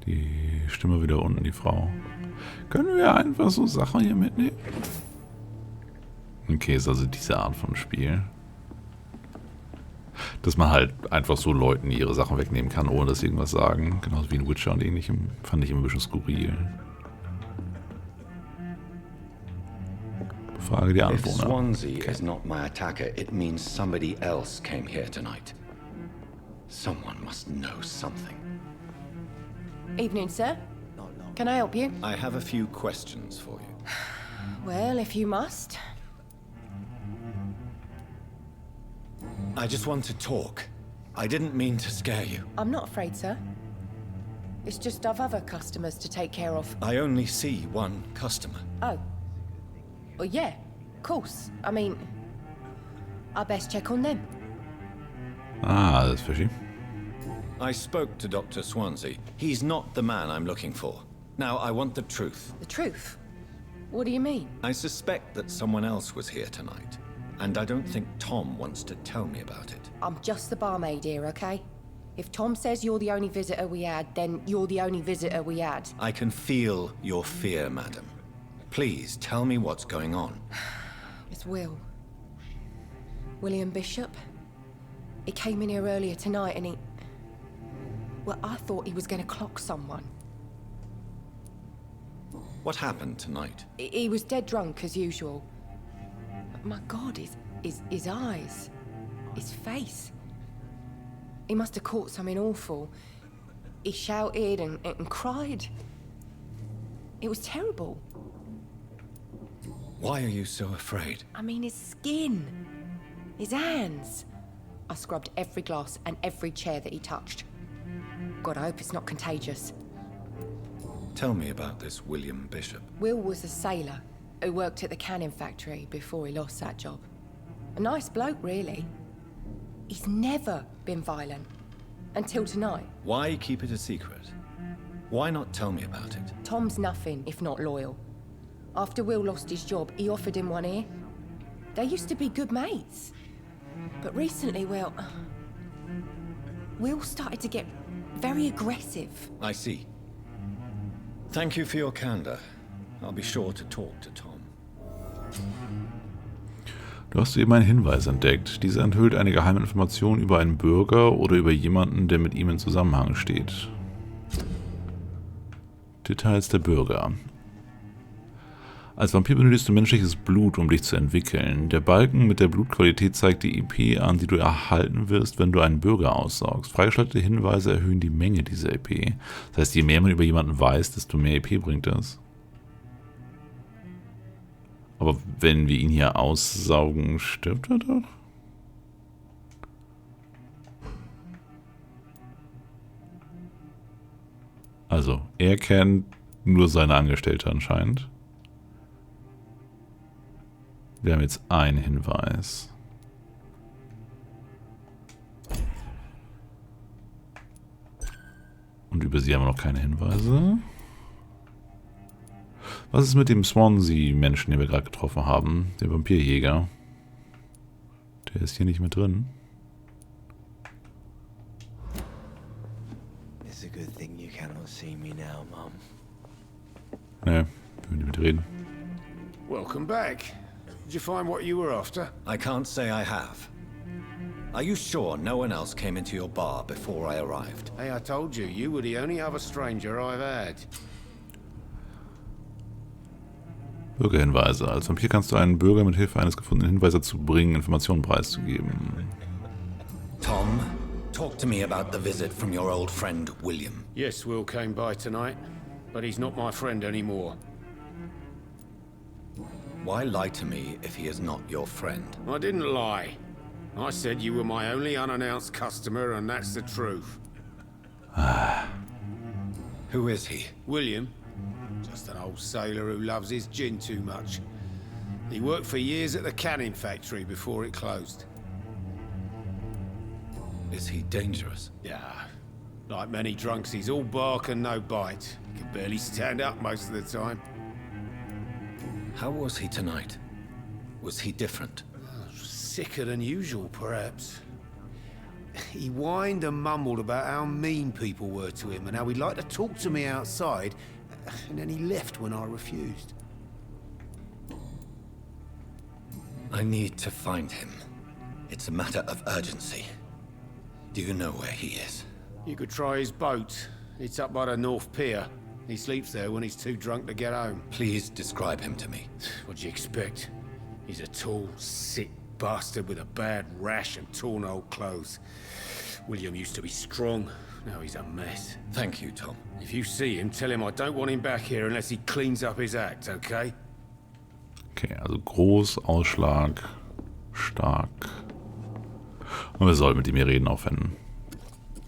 Die Stimme wieder unten, die Frau. Können wir einfach so Sachen hier mitnehmen? Okay, ist also diese Art von Spiel. Dass man halt einfach so Leuten ihre Sachen wegnehmen kann, ohne dass sie irgendwas sagen. Genauso wie in Witcher und ähnlichem. Fand ich immer ein bisschen skurril. Frage die If Anwohner. Swansea is not my attacker, it means somebody else came here tonight. Someone must know something. Evening, sir. Can I help you? I have a few questions for you. Well, if you must. I just want to talk. I didn't mean to scare you. I'm not afraid, sir. It's just I've other customers to take care of. I only see one customer. Oh. Well, yeah, of course. I mean, I best check on them. Ah, that's fishy. I spoke to Dr. Swansea. He's not the man I'm looking for. Now, I want the truth. The truth? What do you mean? I suspect that someone else was here tonight. And I don't think Tom wants to tell me about it. I'm just the barmaid here, okay? If Tom says you're the only visitor we had, then you're the only visitor we had. I can feel your fear, madam. Please, tell me what's going on. It's Will. William Bishop. He came in here earlier tonight and he... Well, I thought he was going to clock someone. What happened tonight? He was dead drunk, as usual. But my God, his eyes. His face. He must have caught something awful. He shouted and cried. It was terrible. Why are you so afraid? I mean, his skin. His hands. I scrubbed every glass and every chair that he touched. God, I hope it's not contagious. Tell me about this William Bishop. Will was a sailor who worked at the canning factory before he lost that job. A nice bloke, really. He's never been violent. Until tonight. Why keep it a secret? Why not tell me about it? Tom's nothing if not loyal. After Will lost his job, he offered him one ear. They used to be good mates. But recently, well... Will started to get very aggressive. I see. Thank you for your candor. I'll be sure to talk to Tom. Du hast eben einen Hinweis entdeckt. Dieser enthüllt eine geheime Information über einen Bürger oder über jemanden, der mit ihm in Zusammenhang steht. Details der Bürger. Als Vampir benötigst du menschliches Blut, um dich zu entwickeln. Der Balken mit der Blutqualität zeigt die EP an, die du erhalten wirst, wenn du einen Bürger aussaugst. Freigeschaltete Hinweise erhöhen die Menge dieser EP. Das heißt, je mehr man über jemanden weiß, desto mehr EP bringt das. Aber wenn wir ihn hier aussaugen, stirbt er doch? Also, er kennt nur seine Angestellte anscheinend. Wir haben jetzt einen Hinweis. Und über sie haben wir noch keine Hinweise. Was ist mit dem Swansea-Menschen, den wir gerade getroffen haben? Der Vampirjäger. Der ist hier nicht mehr drin. It's a good thing you cannot see me now, Mum. Ne, wir nicht mit reden. Welcome back. Did you find what you were after? I can't say I have. Are you sure no one else came into your bar before I arrived? Hey, I told you, you were the only other stranger I've had. Bürgerhinweise. Als Vampir kannst du einen Bürger mit Hilfe eines gefundenen Hinweises dazu bringen, Informationen preiszugeben. Tom, talk to me about the visit from your old friend, William. Yes, Will came by tonight, but he's not my friend anymore. Why lie to me if he is not your friend? I didn't lie. I said you were my only unannounced customer, and that's the truth. Who is he? William. Just an old sailor who loves his gin too much. He worked for years at the canning factory before it closed. Is he dangerous? Yeah. Like many drunks, he's all bark and no bite. He can barely stand up most of the time. How was he tonight? Was he different? Sicker than usual, perhaps. He whined and mumbled about how mean people were to him and how he'd like to talk to me outside, and then he left when I refused. I need to find him. It's a matter of urgency. Do you know where he is? You could try his boat. It's up by the North Pier. He sleeps there when he's too drunk to get home. Please describe him to me. What do you expect? He's a tall, sick bastard with a bad rash and torn old clothes. William used to be strong. Now he's a mess. Thank you, Tom. If you see him, tell him I don't want him back here unless he cleans up his act, okay? Okay, also groß, Ausschlag, stark. Und wir sollten mit ihm hier reden, auch wenn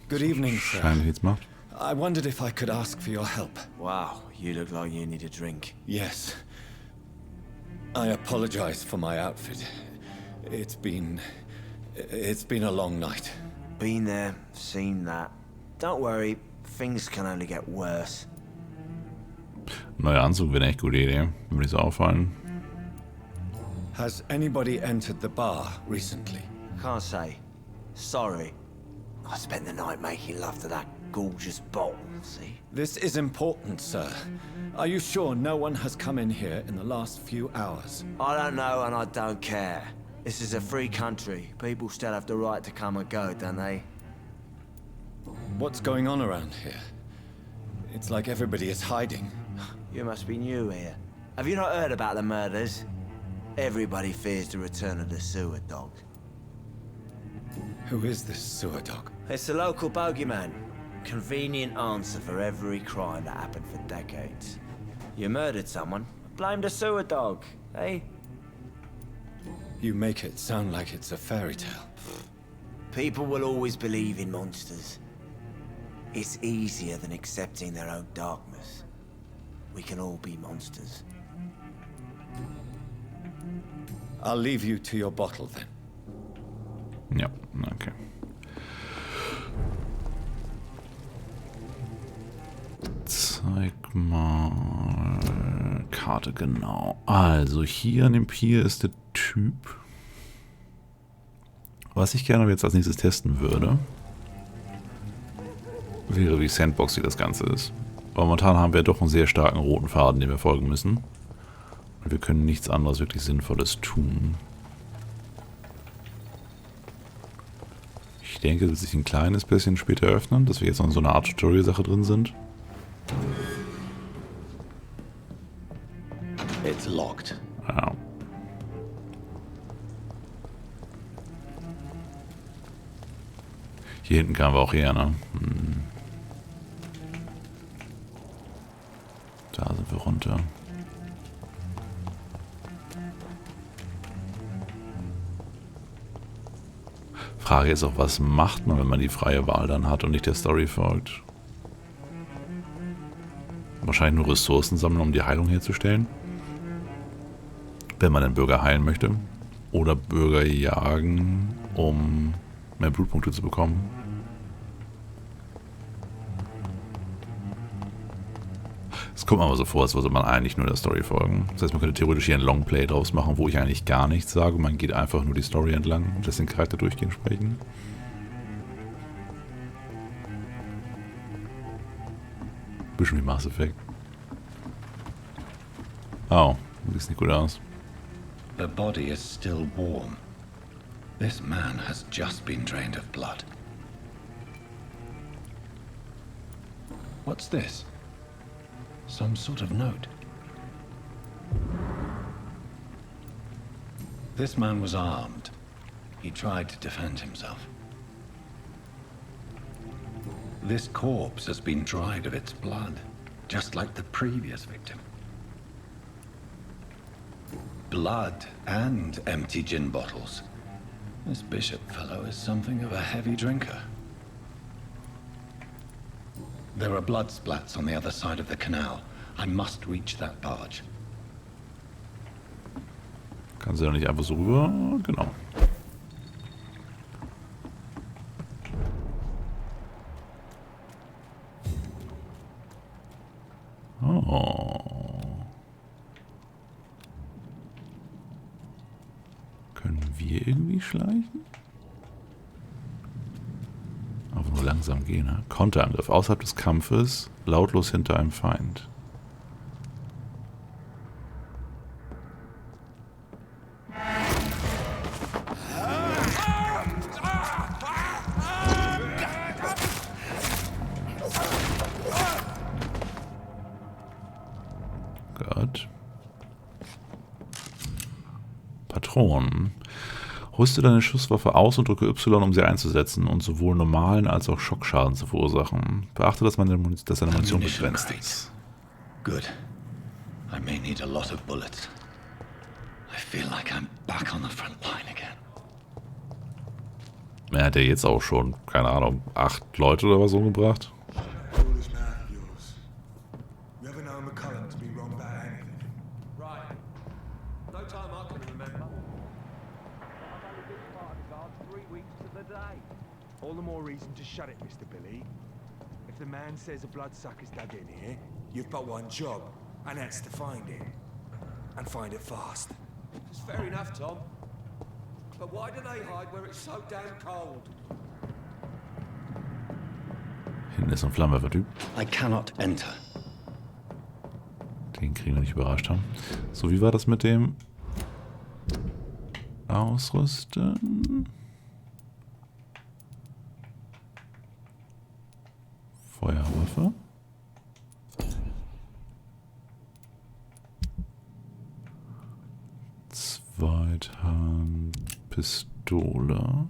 Good evening, sir. Schein nichts macht. I wondered if I could ask for your help. Wow, you look like you need a drink. Yes. I apologize for my outfit. It's been a long night. Been there, seen that. Don't worry, things can only get worse. Neuer Anzug wäre eine echt gute Idee, wenn mir das auffallen. Has anybody entered the bar recently? Can't say. Sorry. I spent the night making love to that gorgeous bottle, see? This is important, sir. Are you sure no one has come in here in the last few hours? I don't know and I don't care. This is a free country. People still have the right to come and go, don't they? What's going on around here? It's like everybody is hiding. You must be new here. Have you not heard about the murders? Everybody fears the return of the sewer dog. Who is this sewer dog? It's the local bogeyman. Convenient answer for every crime that happened for decades. You murdered someone, blame the sewer dog, eh? You make it sound like it's a fairy tale. People will always believe in monsters. It's easier than accepting their own darkness. We can all be monsters. I'll leave you to your bottle then. Ja, okay. Zeig mal Karte, genau. Also hier an dem Pier ist der Typ. Was ich gerne jetzt als nächstes testen würde, wäre, wie sandboxy das Ganze ist. Aber momentan haben wir doch einen sehr starken roten Faden, den wir folgen müssen. Und wir können nichts anderes wirklich Sinnvolles tun. Ich denke, es wird sich ein kleines bisschen später öffnen, dass wir jetzt noch in so einer Art Tutorial-Sache drin sind. It's locked. Ja. Hier hinten kamen wir auch her, ne? Da sind wir runter. Frage ist auch, was macht man, wenn man die freie Wahl dann hat und nicht der Story folgt? Wahrscheinlich nur Ressourcen sammeln, um die Heilung herzustellen. Wenn man den Bürger heilen möchte. Oder Bürger jagen, um mehr Blutpunkte zu bekommen. Es kommt mir aber so vor, als würde man eigentlich nur der Story folgen. Das heißt, man könnte theoretisch hier ein Longplay draus machen, wo ich eigentlich gar nichts sage. Man geht einfach nur die Story entlang und lässt den Charakter durchgehend sprechen. Bisschen wie Mass Effect. Oh, sieht nicht gut aus. The body is still warm. This man has just been drained of blood. What's this? Some sort of note. This man was armed. He tried to defend himself. This corpse has been dried of its blood, just like the previous victim. Blood and empty gin bottles. This bishop fellow is something of a heavy drinker. There are blood splats on the other side of the canal. I must reach that barge. Kann sie doch nicht einfach so rüber? Genau. Oh. Können wir irgendwie schleichen? Aber nur langsam gehen, ne? Konterangriff. Außerhalb des Kampfes, lautlos hinter einem Feind. Gott. Patronen. Rüste deine Schusswaffe aus und drücke Y, um sie einzusetzen und sowohl normalen als auch Schockschaden zu verursachen. Beachte, dass deine Munition begrenzt ist. Good. I may need a lot of bullets. I feel like I'm back on the front line again. Er hat ja jetzt auch schon, keine Ahnung, 8 Leute oder was umgebracht. All the more reason to shut it, Mr. Billy. If the man says a bloodsucker's dug in here, you've but one job, and that's to find it. And find it fast. It's fair enough, Tom. But why do they hide where it's so damn cold? Hinten ist ein Flammenwerfer-Typ. I cannot enter. Den kriegen wir nicht überrascht haben. So, wie war das mit dem Ausrüsten? Feuerwaffe. Zweithandpistole.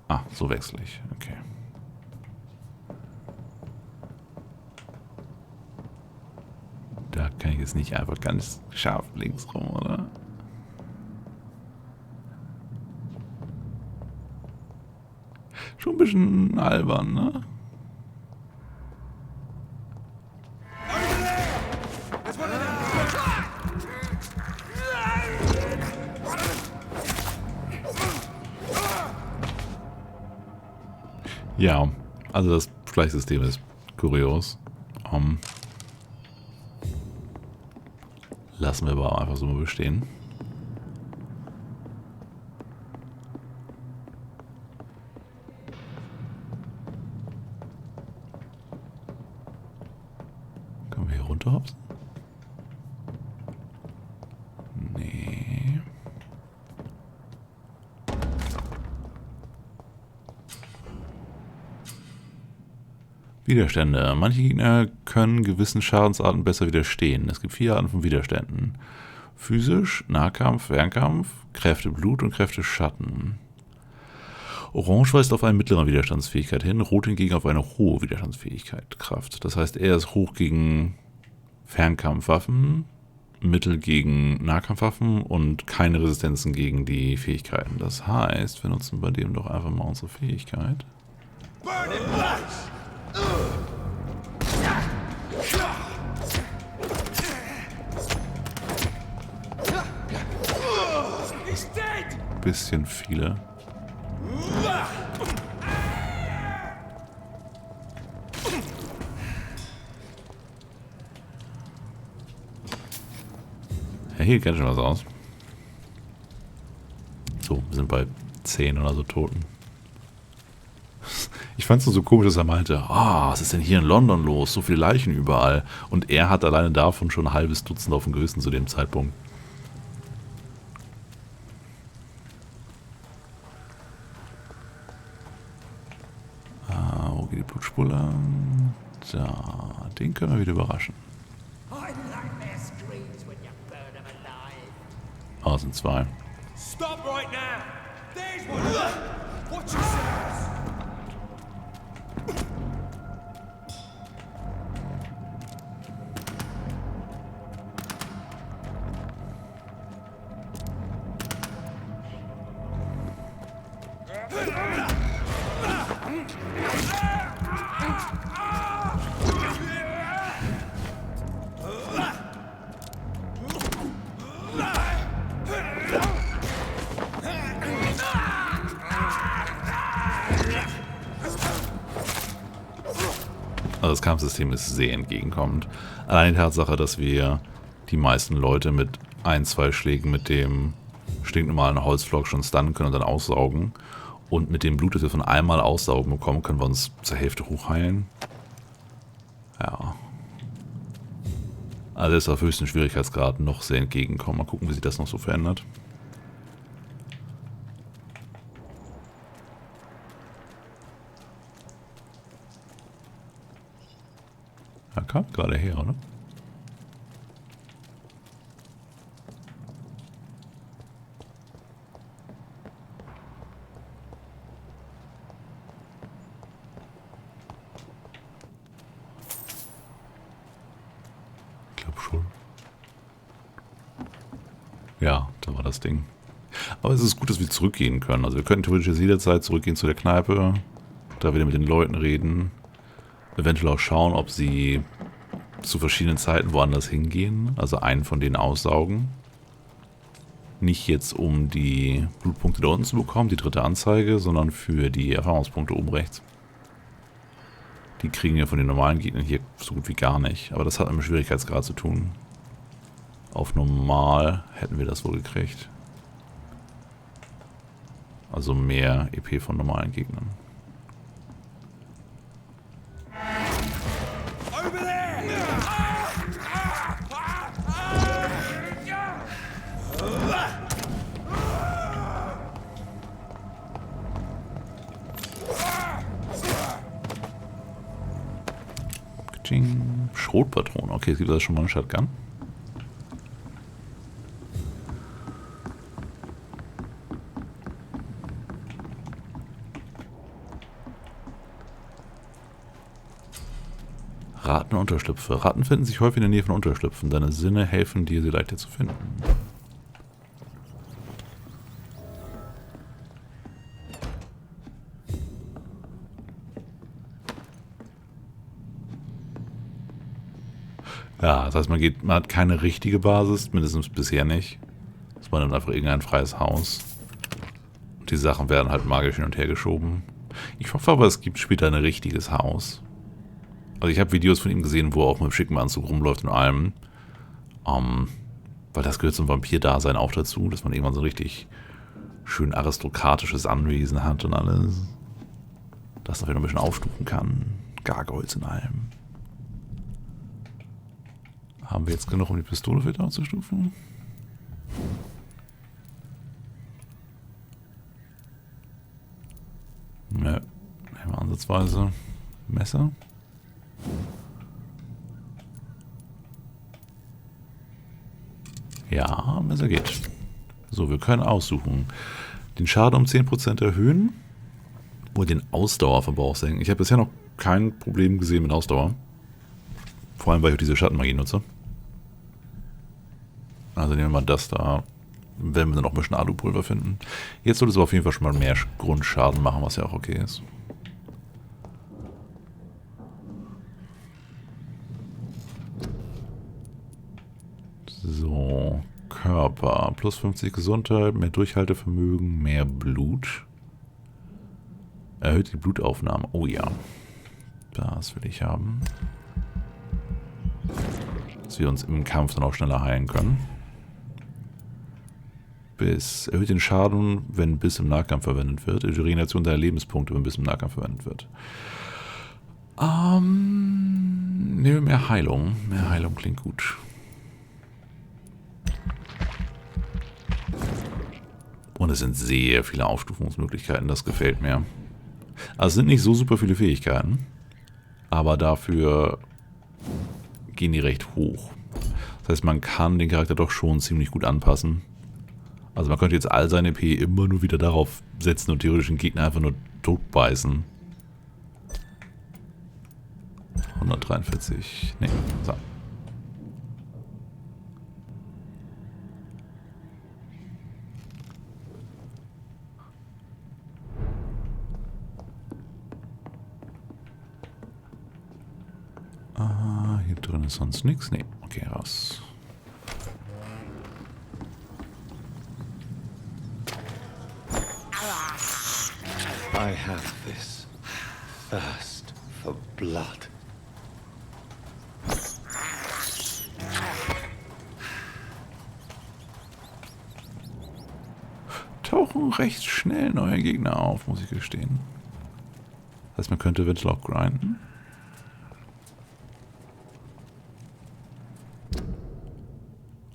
Ah, so wechsle ich. Okay. Da kann ich jetzt nicht einfach ganz scharf links rum, oder? Schon ein bisschen albern, ne? Ja, also das Schleichsystem ist kurios. Lassen wir aber einfach so mal bestehen. Können wir hier runterhopsen? Nee. Widerstände. Manche Gegner können gewissen Schadensarten besser widerstehen. Es gibt 4 Arten von Widerständen. Physisch, Nahkampf, Fernkampf, Kräfte Blut und Kräfte Schatten. Orange weist auf eine mittlere Widerstandsfähigkeit hin, Rot hingegen auf eine hohe Widerstandsfähigkeit, Kraft. Das heißt, er ist hoch gegen Fernkampfwaffen, mittel gegen Nahkampfwaffen und keine Resistenzen gegen die Fähigkeiten. Das heißt, wir nutzen bei dem doch einfach mal unsere Fähigkeit. bisschen viele. Ja, hier kennt schon was aus. So, wir sind bei 10 oder so Toten. Ich fand es nur so komisch, dass er meinte, was ist denn hier in London los? So viele Leichen überall. Und er hat alleine davon schon ein halbes Dutzend auf dem Gewissen zu dem Zeitpunkt. Wo geht die Blutspur lang? Da, den können wir wieder überraschen. Es sind 2. Stop right now! There's one! Watch yourselves! Also das Kampfsystem ist sehr entgegenkommend. Allein die Tatsache, dass wir die meisten Leute mit 1, 2 Schlägen mit dem stinknormalen Holzflock schon stunnen können und dann aussaugen. Und mit dem Blut, das wir von einmal aussaugen bekommen, können wir uns zur Hälfte hochheilen. Ja. Also ist auf höchsten Schwierigkeitsgrad noch sehr entgegenkommen. Mal gucken, wie sich das noch so verändert. Er kam gerade her, oder? Ich glaube schon. Ja, da war das Ding. Aber es ist gut, dass wir zurückgehen können. Also wir könnten theoretisch jetzt jederzeit zurückgehen zu der Kneipe, da wieder mit den Leuten reden. Eventuell auch schauen, ob sie zu verschiedenen Zeiten woanders hingehen. Also einen von denen aussaugen. Nicht jetzt, um die Blutpunkte da unten zu bekommen, die 3. Anzeige, sondern für die Erfahrungspunkte oben rechts. Die kriegen wir von den normalen Gegnern hier so gut wie gar nicht. Aber das hat mit dem Schwierigkeitsgrad zu tun. Auf normal hätten wir das wohl gekriegt. Also mehr EP von normalen Gegnern. Schrotpatronen. Okay, es gibt da schon mal eine Shotgun. Ratten und Unterschlüpfe. Ratten finden sich häufig in der Nähe von Unterschlüpfen. Deine Sinne helfen dir, sie leichter zu finden. Ja, das heißt, man hat keine richtige Basis, mindestens bisher nicht. Man nimmt einfach irgendein freies Haus. Und die Sachen werden halt magisch hin und her geschoben. Ich hoffe aber, es gibt später ein richtiges Haus. Also ich habe Videos von ihm gesehen, wo er auch mit dem schicken Anzug rumläuft und allem. Weil das gehört zum Vampir-Dasein auch dazu, dass man irgendwann so ein richtig schön aristokratisches Anwesen hat und alles. Das noch wieder ein bisschen aufstufen kann. Gargoyles in allem. Haben wir jetzt genug, um die Pistole wieder aufzustufen? Ne, nehmen wir ansatzweise Messer. Ja, Messer geht. So, wir können aussuchen. Den Schaden um 10% erhöhen. Oder den Ausdauerverbrauch senken. Ich habe bisher noch kein Problem gesehen mit Ausdauer. Vor allem, weil ich diese Schattenmagie nutze. Also nehmen wir mal das da. Wenn wir dann noch ein bisschen Alupulver finden. Jetzt sollte es aber auf jeden Fall schon mal mehr Grundschaden machen, was ja auch okay ist. So, Körper. Plus 50 Gesundheit, mehr Durchhaltevermögen, mehr Blut. Erhöht die Blutaufnahme. Oh ja. Das will ich haben. Dass wir uns im Kampf dann auch schneller heilen können. Erhöht den Schaden, wenn bis im Nahkampf verwendet wird. Die Regeneration deiner Lebenspunkte, wenn bis im Nahkampf verwendet wird. Nehmen wir mehr Heilung. Mehr Heilung klingt gut. Und es sind sehr viele Aufstufungsmöglichkeiten, das gefällt mir. Also es sind nicht so super viele Fähigkeiten, aber dafür gehen die recht hoch. Das heißt, man kann den Charakter doch schon ziemlich gut anpassen. Also man könnte jetzt all seine EP immer nur wieder darauf setzen und theoretisch den Gegner einfach nur totbeißen. 143. Ne, so. Hier drin ist sonst nichts. Ne, okay, raus. I have this thirst for blood. Tauchen recht schnell neue Gegner auf, muss ich gestehen. Das heißt, man könnte eventuell auch grinden.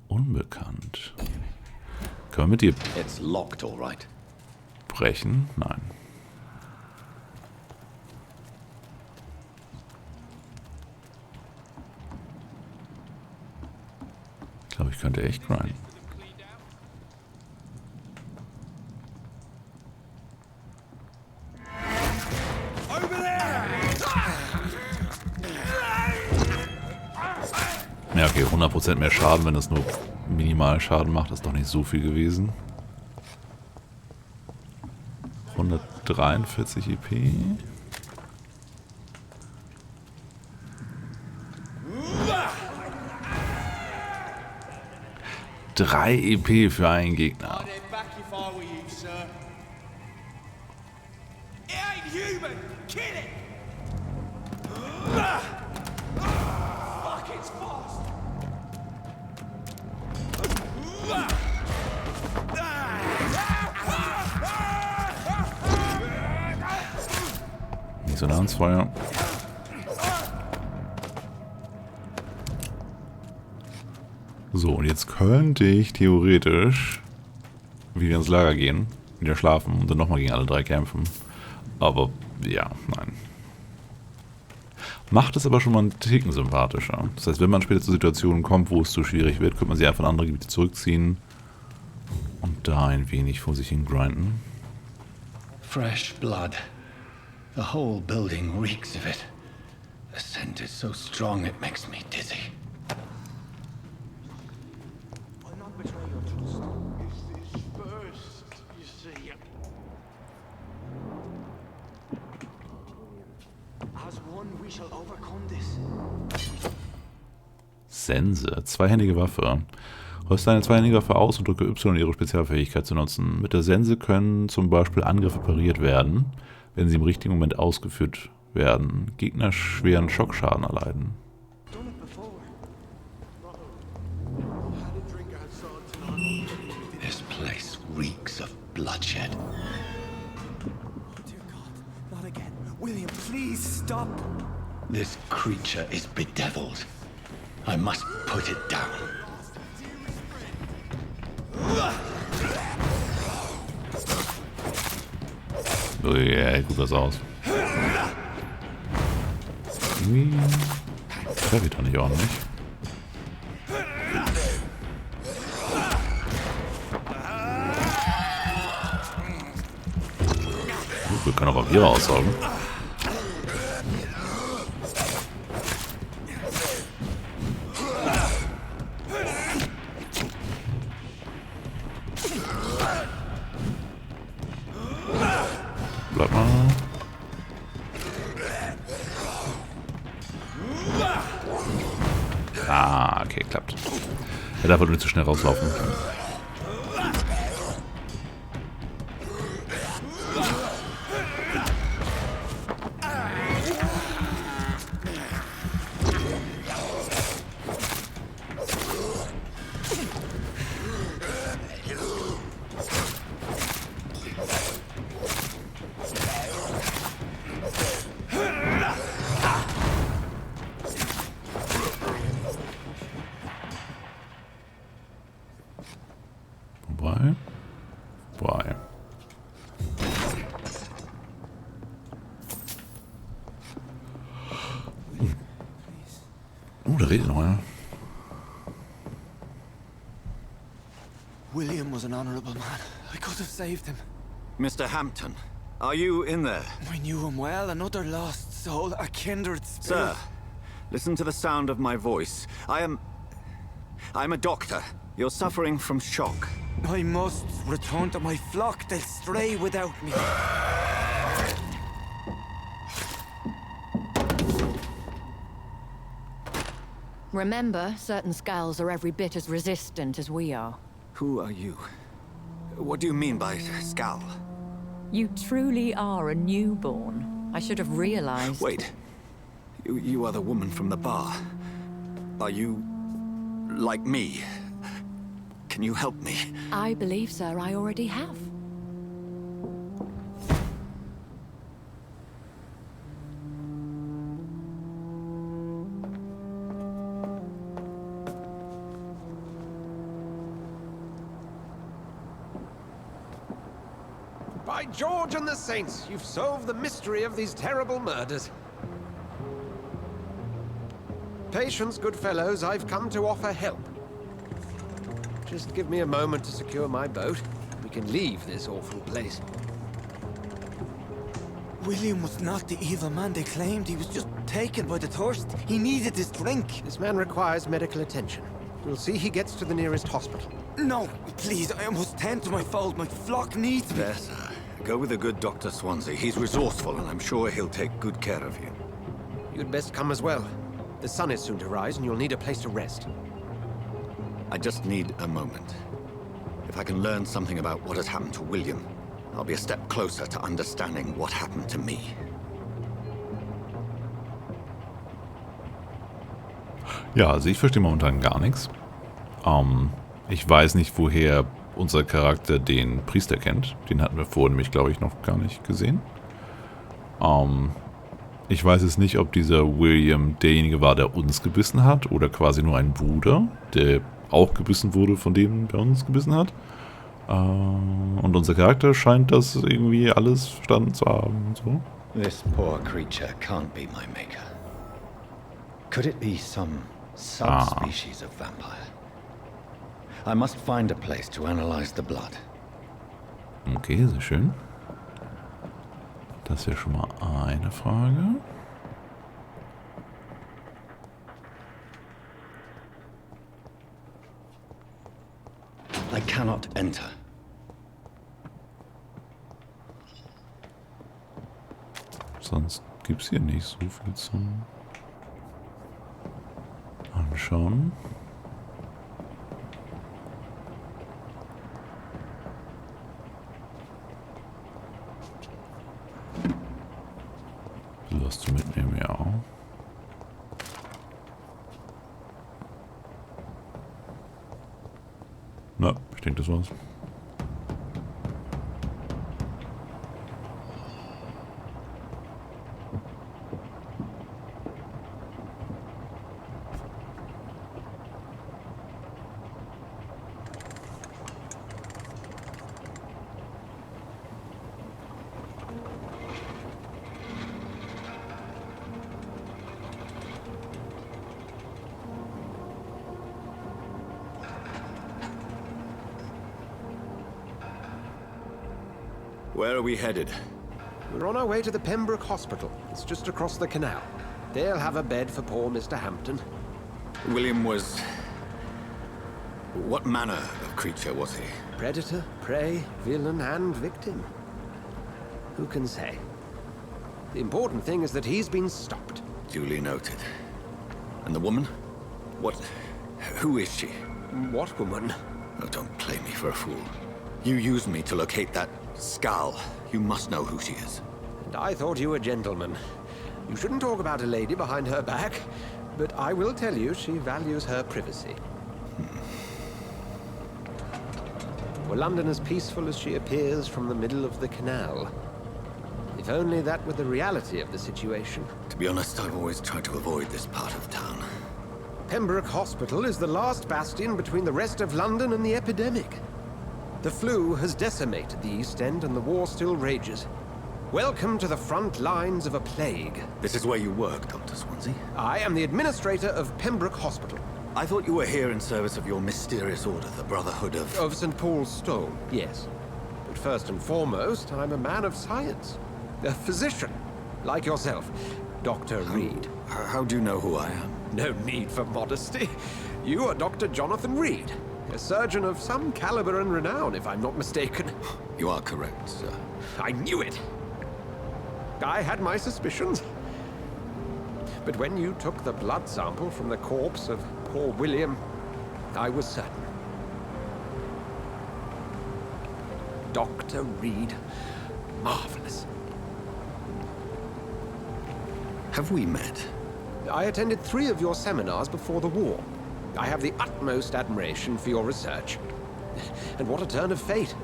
Unbekannt. Können wir mit dir It's locked, all right. brechen? Nein. Ich glaube, ich könnte echt grinden. Ja, okay, 100% mehr Schaden, wenn es nur minimal Schaden macht, ist doch nicht so viel gewesen. 143 EP. Drei EP für einen Gegner. Nicht so nah ans Feuer. So, und jetzt könnte ich theoretisch wieder ins Lager gehen, wieder schlafen und dann nochmal gegen alle drei kämpfen. Aber, ja, nein. Macht es aber schon mal einen Ticken sympathischer. Das heißt, wenn man später zu Situationen kommt, wo es zu schwierig wird, könnte man sich einfach in andere Gebiete zurückziehen und da ein wenig vor sich hin grinden. Fresh blood. The whole building reeks of it. The scent is so strong it makes me dizzy. I'll not betray your trust. This is first, you see. As one, we shall overcome this. Sense, zweihändige Waffe. Rüste eine zweihändige Waffe aus und drücke Y, um ihre Spezialfähigkeit zu nutzen. Mit der Sense können zum Beispiel Angriffe pariert werden, wenn sie im richtigen Moment ausgeführt werden. Gegner schweren Schockschaden erleiden. This place reeks of bloodshed. Dear God, not again. William, please stop. This creature is bedeviled. I must put it down. Oh yeah, gut was aus. Irgendwie treffe ich doch nicht ordentlich. Wir können auch Vampire aussaugen. Bleib mal. Ah, okay, klappt. Er darf halt nicht zu schnell rauslaufen. Wobei. Oh, da redet noch einer. William was an honorable man. I could have saved him. Mr. Hampton, are you in there? I knew him well, another lost soul, a kindred spirit. Sir, listen to the sound of my voice. I'm a doctor. You're suffering from shock. I must return to my flock. They'll stray without me. Remember, certain skulls are every bit as resistant as we are. Who are you? What do you mean by skull? You truly are a newborn. I should have realized. Wait. You are the woman from the bar. Are you like me? Can you help me? I believe, sir, I already have. By George and the Saints, you've solved the mystery of these terrible murders. Patience, good fellows, I've come to offer help. Just give me a moment to secure my boat. We can leave this awful place. William was not the evil man they claimed. He was just taken by the thirst. He needed this drink. This man requires medical attention. We'll see he gets to the nearest hospital. No, please, I must tend to my fold. My flock needs me. There, sir. Go with the good Dr. Swansea. He's resourceful, and I'm sure he'll take good care of you. You'd best come as well. The sun is soon to rise, and you'll need a place to rest. I just need a moment. If I can learn something about what has happened to William, I'll be a step closer to understanding what happened to me. Ja, also ich verstehe momentan gar nichts. Ich weiß nicht, woher unser Charakter den Priester kennt. Den hatten wir vorhin nämlich, glaube ich, noch gar nicht gesehen. Ich weiß jetzt nicht, ob dieser William derjenige war, der uns gebissen hat oder quasi nur ein Bruder, der auch gebissen wurde von dem, der uns gebissen hat. Und unser Charakter scheint das irgendwie alles verstanden zu haben und so. This poor creature can't be my maker. Could it be some subspecies of vampire? I must find a place to analyze the blood. Okay, sehr schön. Das wäre schon mal eine Frage. I cannot enter. Sonst gibt es hier nicht so viel zum Anschauen. Was du mitnehmen, ja. Na, ich denke, das war's. Where are we headed? We're on our way to the Pembroke Hospital. It's just across the canal. They'll have a bed for poor Mr. Hampton. William was... What manner of creature was he? Predator, prey, villain, and victim. Who can say? The important thing is that he's been stopped. Duly noted. And the woman? What... Who is she? What woman? Oh, don't play me for a fool. You used me to locate that skull. You must know who she is. And I thought you a gentleman. You shouldn't talk about a lady behind her back, but I will tell you she values her privacy. Were London as peaceful as she appears from the middle of the canal? If only that were the reality of the situation. To be honest, I've always tried to avoid this part of town. Pembroke Hospital is the last bastion between the rest of London and the epidemic. The flu has decimated the East End and the war still rages. Welcome to the front lines of a plague. This is where you work, Dr. Swansea? I am the administrator of Pembroke Hospital. I thought you were here in service of your mysterious order, the Brotherhood of... Of St. Paul's Stone, yes. But first and foremost, I'm a man of science. A physician, like yourself, Dr. Reed. How do you know who I am? No need for modesty. You are Dr. Jonathan Reed, a surgeon of some caliber and renown, if I'm not mistaken. You are correct, sir. I knew it. I had my suspicions. But when you took the blood sample from the corpse of poor William, I was certain. Dr. Reed. Marvelous. Have we met? I attended 3 of your seminars before the war. I have the utmost admiration for your research. And what a turn of fate.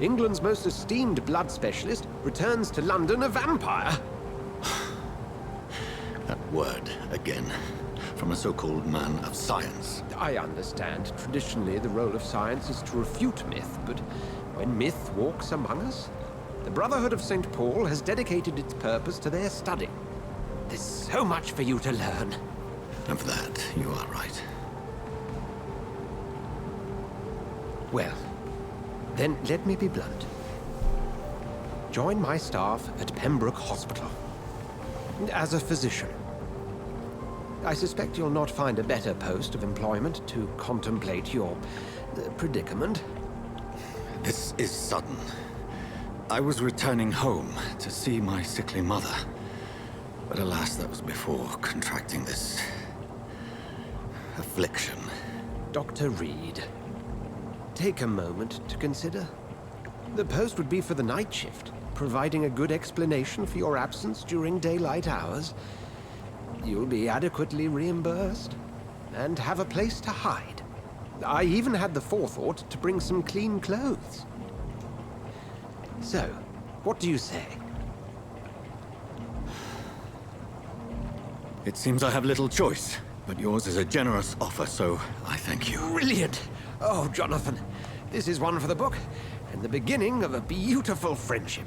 England's most esteemed blood specialist returns to London a vampire. That word, again, from a so-called man of science. I understand. Traditionally, the role of science is to refute myth, but when myth walks among us, the Brotherhood of St. Paul has dedicated its purpose to their study. There's so much for you to learn. Of that, you are right. Well, then let me be blunt. Join my staff at Pembroke Hospital. As a physician. I suspect you'll not find a better post of employment to contemplate your predicament. This is sudden. I was returning home to see my sickly mother. But alas, that was before contracting this affliction. Dr. Reed, take a moment to consider. The post would be for the night shift, providing a good explanation for your absence during daylight hours. You'll be adequately reimbursed and have a place to hide. I even had the forethought to bring some clean clothes. So, what do you say? It seems I have little choice, but yours is a generous offer, so I thank you. Brilliant! Oh, Jonathan, this is one for the book, and the beginning of a beautiful friendship.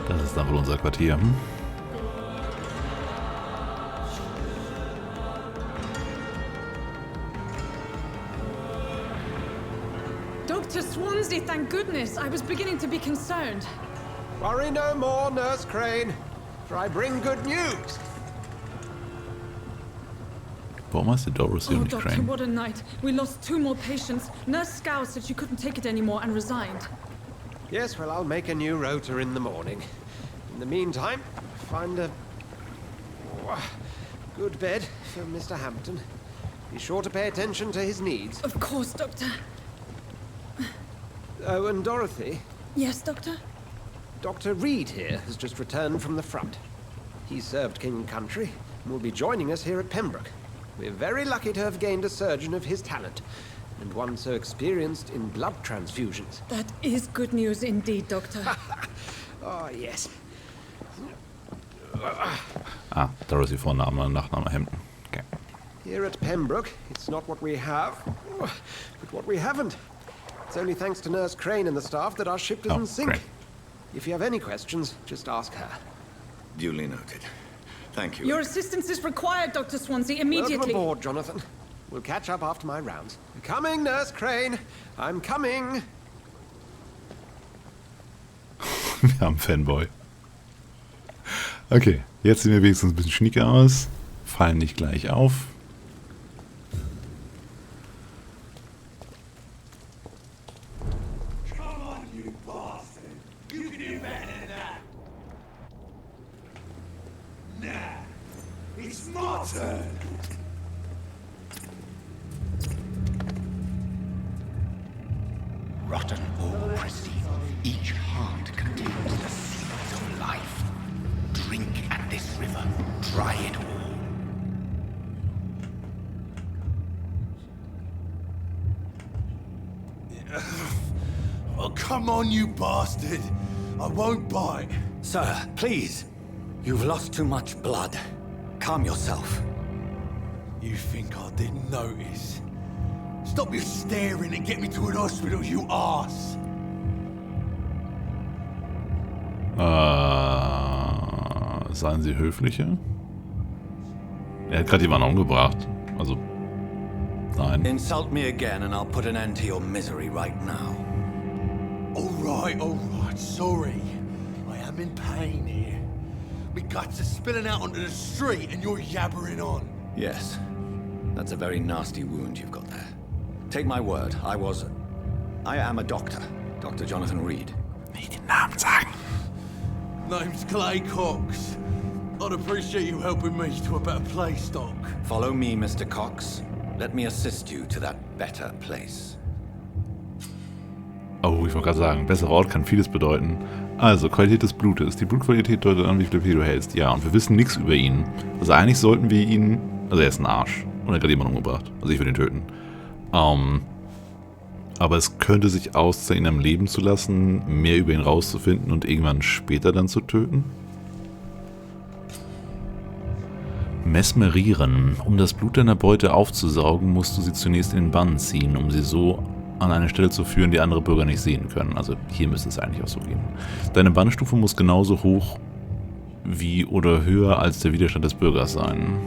Das ist dann wohl unser Quartier. Dr. Swansea, thank goodness. I was beginning to be concerned. Worry no more, Nurse Crane, for I bring good news. Warum heißt die Dorothy und die Doctor, Crane? what a night. We lost 2 more patients. Nurse Scow said she couldn't take it anymore and resigned. Yes, well, I'll make a new rota in the morning. In the meantime, find a good bed for Mr. Hampton. Be sure to pay attention to his needs. Of course, Doctor. Oh, and Dorothy? Yes, Doctor? Dr. Reed here has just returned from the front. He served King and Country and will be joining us here at Pembroke. We're very lucky to have gained a surgeon of his talent, and one so experienced in blood transfusions. That is good news indeed, Doctor. Oh, yes. Dorothy Vorname, Nachname Hampton. Okay. Here at Pembroke, it's not what we have, but what we haven't. It's only thanks to Nurse Crane and the staff that our ship doesn't sink. Great. If you have any questions, just ask her. Duly noted. Thank you. Your assistance is required, Dr. Swansea, immediately. Welcome aboard, Jonathan. We'll catch up after my rounds. Coming, Nurse Crane. I'm coming. Wir haben Fanboy. Okay, jetzt sehen wir wenigstens ein bisschen schnieker aus. Fallen nicht gleich auf. It's my turn. Rotten or pristine, each heart contains the seeds of life. Drink at this river, try it all. Oh, come on, you bastard. I won't bite. Sir, please. You've lost too much blood. Calm yourself. You think I didn't notice? Stop your staring and get me to an hospital, you arse! Seien Sie höflicher? Er hat gerade jemanden umgebracht. Also, nein. Insult me again and I'll put an end to your misery right now. Alright, sorry. I am in pain here. My guts are spilling out onto the street and you're yabbering on. Yes. That's a very nasty wound you've got there. Take my word, I am a doctor. Dr. Jonathan Reed. Nicht den Namen sagen. Name's Clay Cox. I'd appreciate you helping me to a better place, Doc. Follow me, Mr. Cox. Let me assist you to that better place. Oh, ich wollte gerade sagen, besserer Ort kann vieles bedeuten. Also, Qualität des Blutes. Die Blutqualität deutet an, wie viel EP du hältst. Ja, und wir wissen nichts über ihn. Also eigentlich sollten wir ihn... Also er ist ein Arsch. Und er hat gerade jemanden umgebracht. Also ich will ihn töten. Aber es könnte sich auszahlen, ihn am Leben zu lassen, mehr über ihn rauszufinden und irgendwann später dann zu töten. Mesmerieren. Um das Blut deiner Beute aufzusaugen, musst du sie zunächst in den Bann ziehen, um sie so an eine Stelle zu führen, die andere Bürger nicht sehen können. Also hier müsste es eigentlich auch so gehen. Deine Bannstufe muss genauso hoch wie oder höher als der Widerstand des Bürgers sein.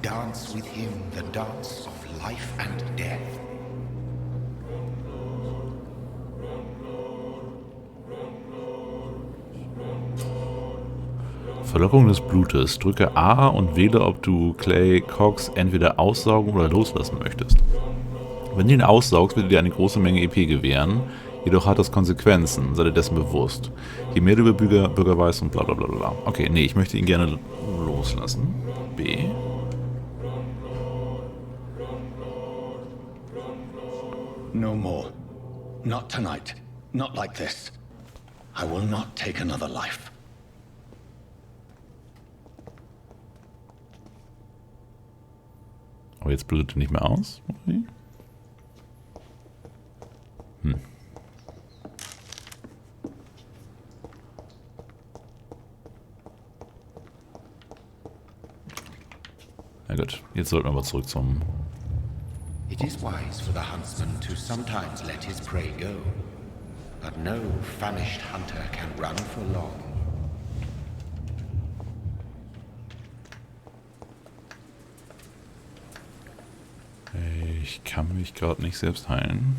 Dance with him the dance of life and death. Verlockung des Blutes. Drücke A und wähle, ob du Clay Cox entweder aussaugen oder loslassen möchtest. Wenn du ihn aussaugst, wird er dir eine große Menge EP gewähren, jedoch hat das Konsequenzen, sei dir dessen bewusst. Je mehr du über Bürger weißt und bla bla bla bla. Okay, nee, ich möchte ihn gerne loslassen. B. No more. Not tonight. Not like this. I will not take another life. Aber jetzt blutet er nicht mehr aus? Okay. Na gut, jetzt sollten wir aber zurück zum... It is wise for the huntsman to sometimes let his prey go, but no famished hunter can run for long. Ich kann mich gerade nicht selbst heilen.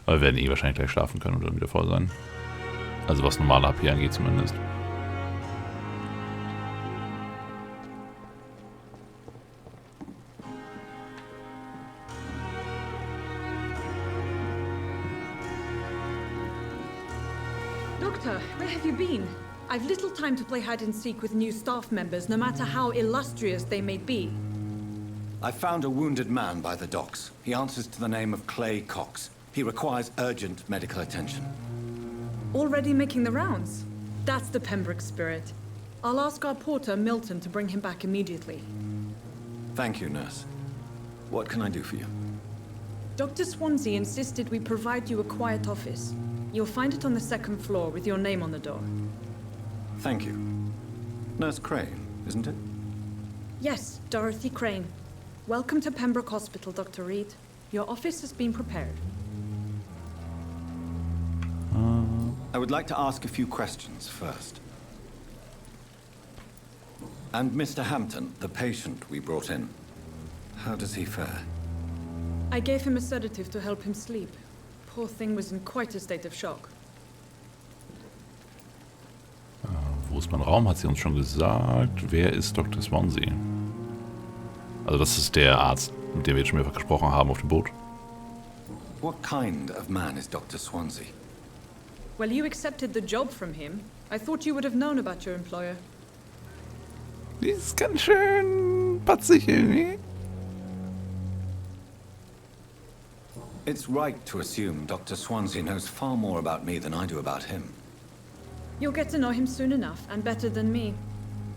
Aber wir werden eh wahrscheinlich gleich schlafen können und dann wieder voll sein. Also was normale HP angeht zumindest. Doctor, where have you been? I've little time to play hide and seek with new staff members, no matter how illustrious they may be. I found a wounded man by the docks. He answers to the name of Clay Cox. He requires urgent medical attention. Already making the rounds? That's the Pembroke spirit. I'll ask our porter, Milton, to bring him back immediately. Thank you, nurse. What can I do for you? Dr. Swansea insisted we provide you a quiet office. You'll find it on the second floor with your name on the door. Thank you. Nurse Crane, isn't it? Yes, Dorothy Crane. Welcome to Pembroke Hospital, Dr. Reed. Your office has been prepared. I would like to ask a few questions first. And Mr. Hampton, the patient we brought in, how does he fare? I gave him a sedative to help him sleep. Poor thing was in quite a state of shock. Wo ist mein Raum? Hat sie uns schon gesagt. Wer ist Dr. Swansea? Also das ist der Arzt, mit dem wir jetzt schon mehrfach gesprochen haben auf dem Boot. What kind of man is Dr. Swansea? Well, you accepted the job from him. I thought you would have known about your employer. Die ist ganz schön patzig irgendwie. It's right to assume Dr. Swansea knows far more about me than I do about him. You'll get to know him soon enough, and better than me.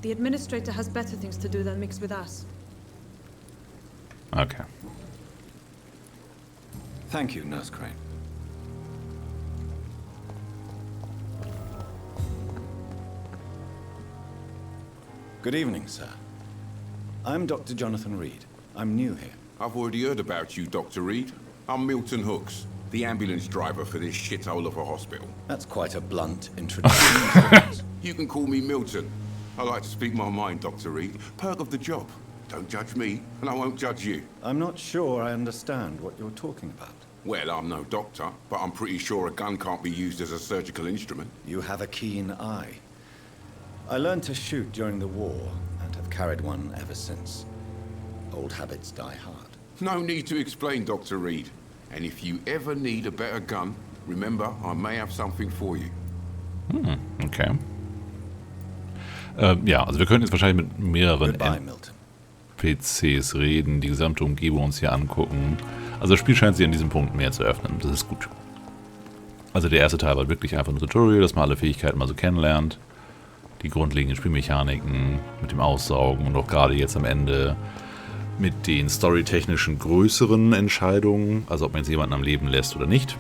The administrator has better things to do than mix with us. Okay. Thank you, Nurse Crane. Good evening, sir. I'm Dr. Jonathan Reed. I'm new here. I've already heard about you, Dr. Reed. I'm Milton Hooks, the ambulance driver for this shithole of a hospital. That's quite a blunt introduction. You can call me Milton. I like to speak my mind, Dr. Reed. Perk of the job. Don't judge me, and I won't judge you. I'm not sure I understand what you're talking about. Well, I'm no doctor, but I'm pretty sure a gun can't be used as a surgical instrument. You have a keen eye. I learned to shoot during the war, and have carried one ever since. Old habits die hard. No need to explain, Dr. Reed. And if you ever need a better gun, remember, I may have something for you. Okay. Ja, also wir können jetzt wahrscheinlich mit mehreren NPCs reden, die gesamte Umgebung uns hier angucken. Also das Spiel scheint sich an diesem Punkt mehr zu öffnen. Das ist gut. Also der erste Teil war wirklich einfach ein Tutorial, dass man alle Fähigkeiten mal so kennenlernt. Die grundlegenden Spielmechaniken mit dem Aussaugen und auch gerade jetzt am Ende mit den storytechnischen größeren Entscheidungen, also ob man jetzt jemanden am Leben lässt oder nicht.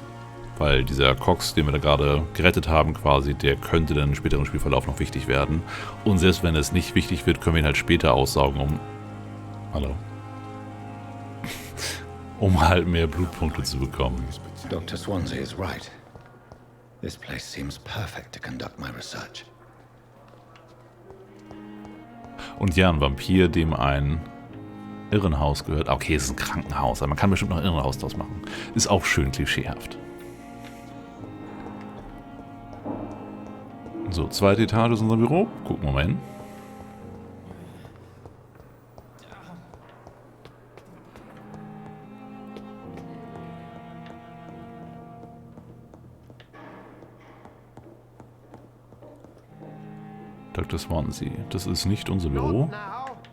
Weil dieser Cox, den wir da gerade gerettet haben quasi, der könnte dann im späteren Spielverlauf noch wichtig werden. Und selbst wenn es nicht wichtig wird, können wir ihn halt später aussaugen, um halt mehr Blutpunkte zu bekommen. Dr. Swansea is right. This place seems perfect to conduct my research. Und ja, ein Vampir, dem ein Irrenhaus gehört. Okay, es ist ein Krankenhaus, aber man kann bestimmt noch ein Irrenhaus draus machen. Ist auch schön klischeehaft. So, zweite Etage ist unser Büro. Gucken wir mal hin. Dr. Swansea. Das ist nicht unser Büro.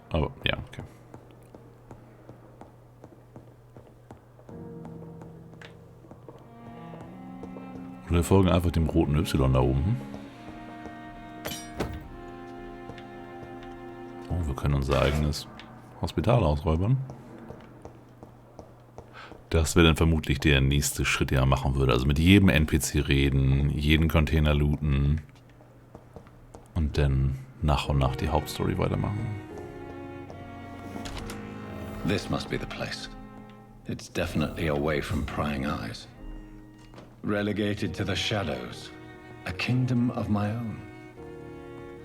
Aber, ja, okay. Und wir folgen einfach dem roten Y da oben. Oh, wir können unser eigenes Hospital ausräubern. Das wäre dann vermutlich der nächste Schritt, den er machen würde. Also mit jedem NPC reden, jeden Container looten. Und dann nach und nach die Hauptstory weitermachen. This must be the place. It's definitely away from prying eyes. Relegated to the shadows. A kingdom of my own.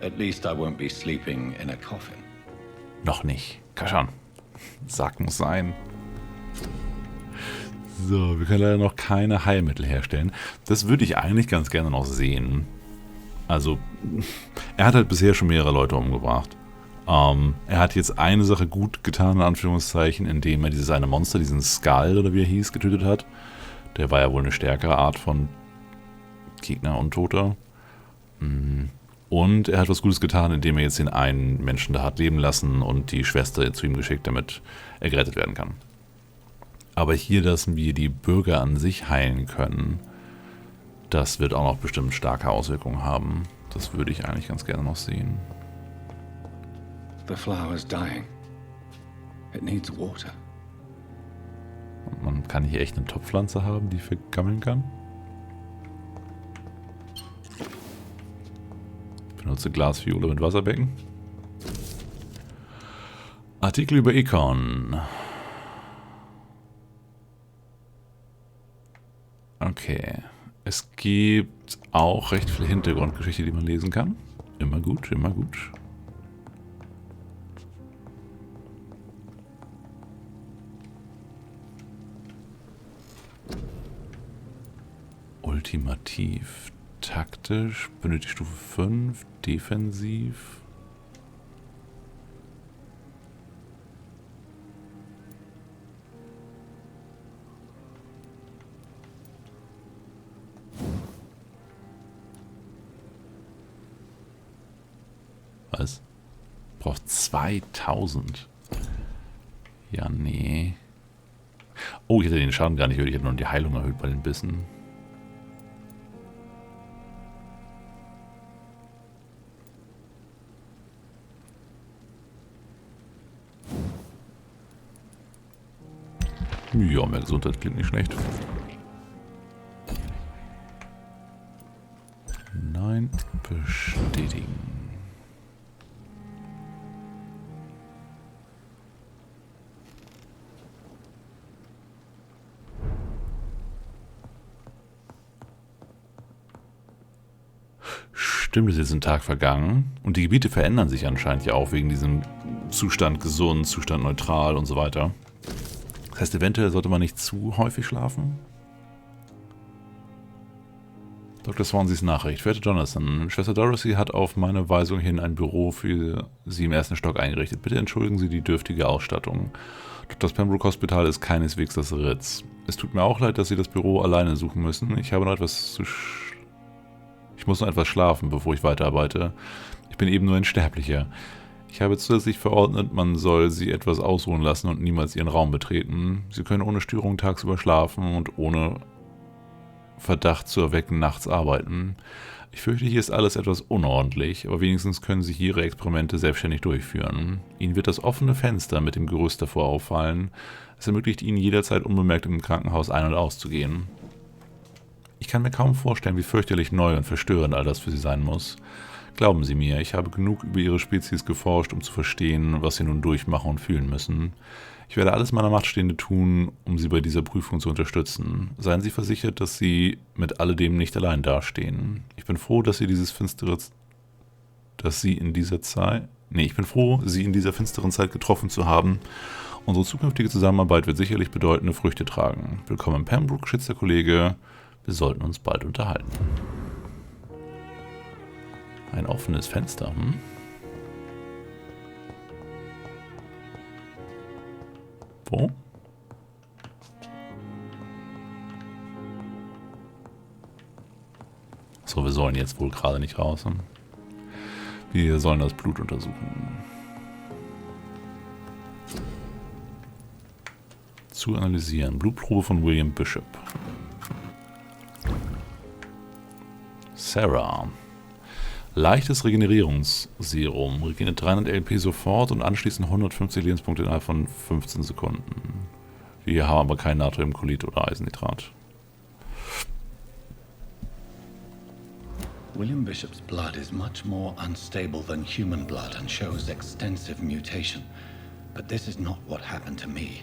At least I won't be sleeping in a coffin. Noch nicht. Kaschan. Sag, muss sein. So, wir können leider noch keine Heilmittel herstellen. Das würde ich eigentlich ganz gerne noch sehen. Also, er hat halt bisher schon mehrere Leute umgebracht. Er hat jetzt eine Sache gut getan, in Anführungszeichen, indem er dieses eine Monster, diesen Skull oder wie er hieß, getötet hat. Der war ja wohl eine stärkere Art von Gegner und Toter. Und er hat was Gutes getan, indem er jetzt den einen Menschen da hat leben lassen und die Schwester zu ihm geschickt, damit er gerettet werden kann. Aber hier, dass wir die Bürger an sich heilen können, das wird auch noch bestimmt starke Auswirkungen haben. Das würde ich eigentlich ganz gerne noch sehen. The flower is dying. It needs water. Und man kann hier echt eine Topfpflanze haben, die vergammeln kann. Benutze Glasfiole mit Wasserbecken. Artikel über Econ. Okay. Es gibt auch recht viel Hintergrundgeschichte, die man lesen kann. Immer gut, immer gut. Ultimativ. Taktisch, benötigt Stufe 5, defensiv. Was? Braucht 2000. Ja, nee. Oh, ich hätte den Schaden gar nicht erhöht. Ich hätte nur die Heilung erhöht bei den Bissen. Ja, mehr Gesundheit klingt nicht schlecht. Nein, bestätigen. Stimmt, es ist jetzt ein Tag vergangen und die Gebiete verändern sich anscheinend ja auch wegen diesem Zustand gesund, Zustand neutral und so weiter. Das heißt, eventuell sollte man nicht zu häufig schlafen. Dr. Swanseas Nachricht. Verehrte Jonathan, Schwester Dorothy hat auf meine Weisung hin ein Büro für Sie im 1. Stock eingerichtet. Bitte entschuldigen Sie die dürftige Ausstattung. Das Pembroke Hospital ist keineswegs das Ritz. Es tut mir auch leid, dass Sie das Büro alleine suchen müssen. Ich muss noch etwas schlafen, bevor ich weiterarbeite. Ich bin eben nur ein Sterblicher. Ich habe zusätzlich verordnet, man soll Sie etwas ausruhen lassen und niemals Ihren Raum betreten. Sie können ohne Störung tagsüber schlafen und ohne Verdacht zu erwecken nachts arbeiten. Ich fürchte, hier ist alles etwas unordentlich, aber wenigstens können Sie hier Ihre Experimente selbstständig durchführen. Ihnen wird das offene Fenster mit dem Gerüst davor auffallen. Es ermöglicht Ihnen jederzeit unbemerkt im Krankenhaus ein- und auszugehen. Ich kann mir kaum vorstellen, wie fürchterlich neu und verstörend all das für Sie sein muss. Glauben Sie mir, ich habe genug über Ihre Spezies geforscht, um zu verstehen, was Sie nun durchmachen und fühlen müssen. Ich werde alles meiner Macht Stehende tun, um Sie bei dieser Prüfung zu unterstützen. Seien Sie versichert, dass Sie mit alledem nicht allein dastehen. Ich bin froh, Sie in dieser finsteren Zeit getroffen zu haben. Unsere zukünftige Zusammenarbeit wird sicherlich bedeutende Früchte tragen. Willkommen in Pembroke, geschätzter Kollege. Wir sollten uns bald unterhalten. Ein offenes Fenster, Wo? So, wir sollen jetzt wohl gerade nicht raus. Wir sollen das Blut untersuchen. Zu analysieren. Blutprobe von William Bishop. Sarah. Leichtes Regenerierungsserum. Regeneriert 300 LP sofort und anschließend 150 Lebenspunkte innerhalb von 15 Sekunden. Wir haben aber kein Natriumchlorid oder Eisennitrat. William Bishop's blood is much more unstable than human blood and shows extensive mutation. But this is not what happened to me.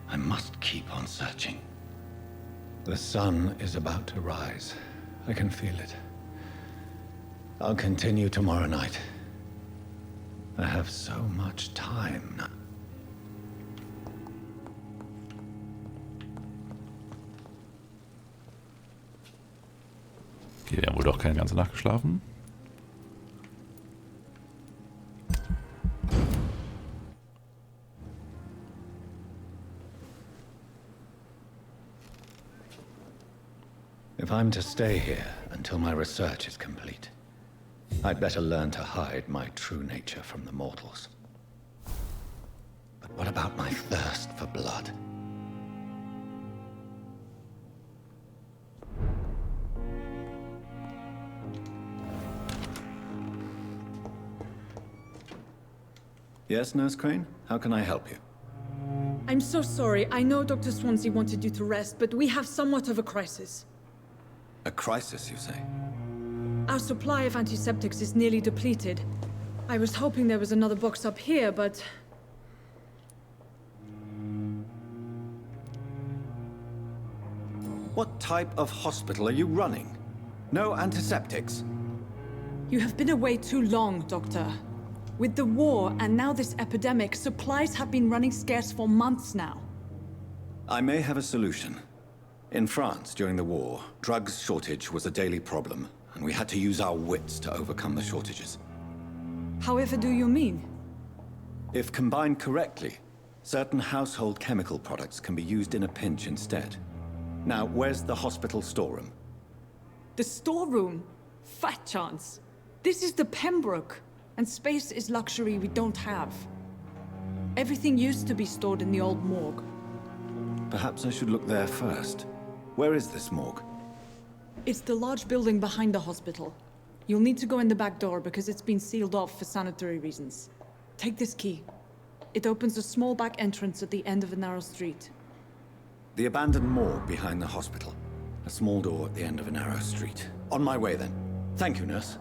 I must keep on searching. The sun is about to rise. I can feel it. I'll continue tomorrow night. I have so much time now. Wir haben wohl doch keine ganze Nacht geschlafen. If I'm to stay here until my research is complete, I'd better learn to hide my true nature from the mortals. But what about my thirst for blood? Yes, Nurse Crane? How can I help you? I'm so sorry. I know Dr. Swansea wanted you to rest, but we have somewhat of a crisis. A crisis, you say? Our supply of antiseptics is nearly depleted. I was hoping there was another box up here, but... What type of hospital are you running? No antiseptics? You have been away too long, Doctor. With the war and now this epidemic, supplies have been running scarce for months now. I may have a solution. In France, during the war, drugs shortage was a daily problem, and we had to use our wits to overcome the shortages. However do you mean? If combined correctly, certain household chemical products can be used in a pinch instead. Now, where's the hospital storeroom? The storeroom? Fat chance. This is the Pembroke, and space is luxury we don't have. Everything used to be stored in the old morgue. Perhaps I should look there first. Where is this morgue? It's the large building behind the hospital. You'll need to go in the back door because it's been sealed off for sanitary reasons. Take this key. It opens a small back entrance at the end of a narrow street. The abandoned morgue behind the hospital. A small door at the end of a narrow street. On my way then. Thank you, nurse.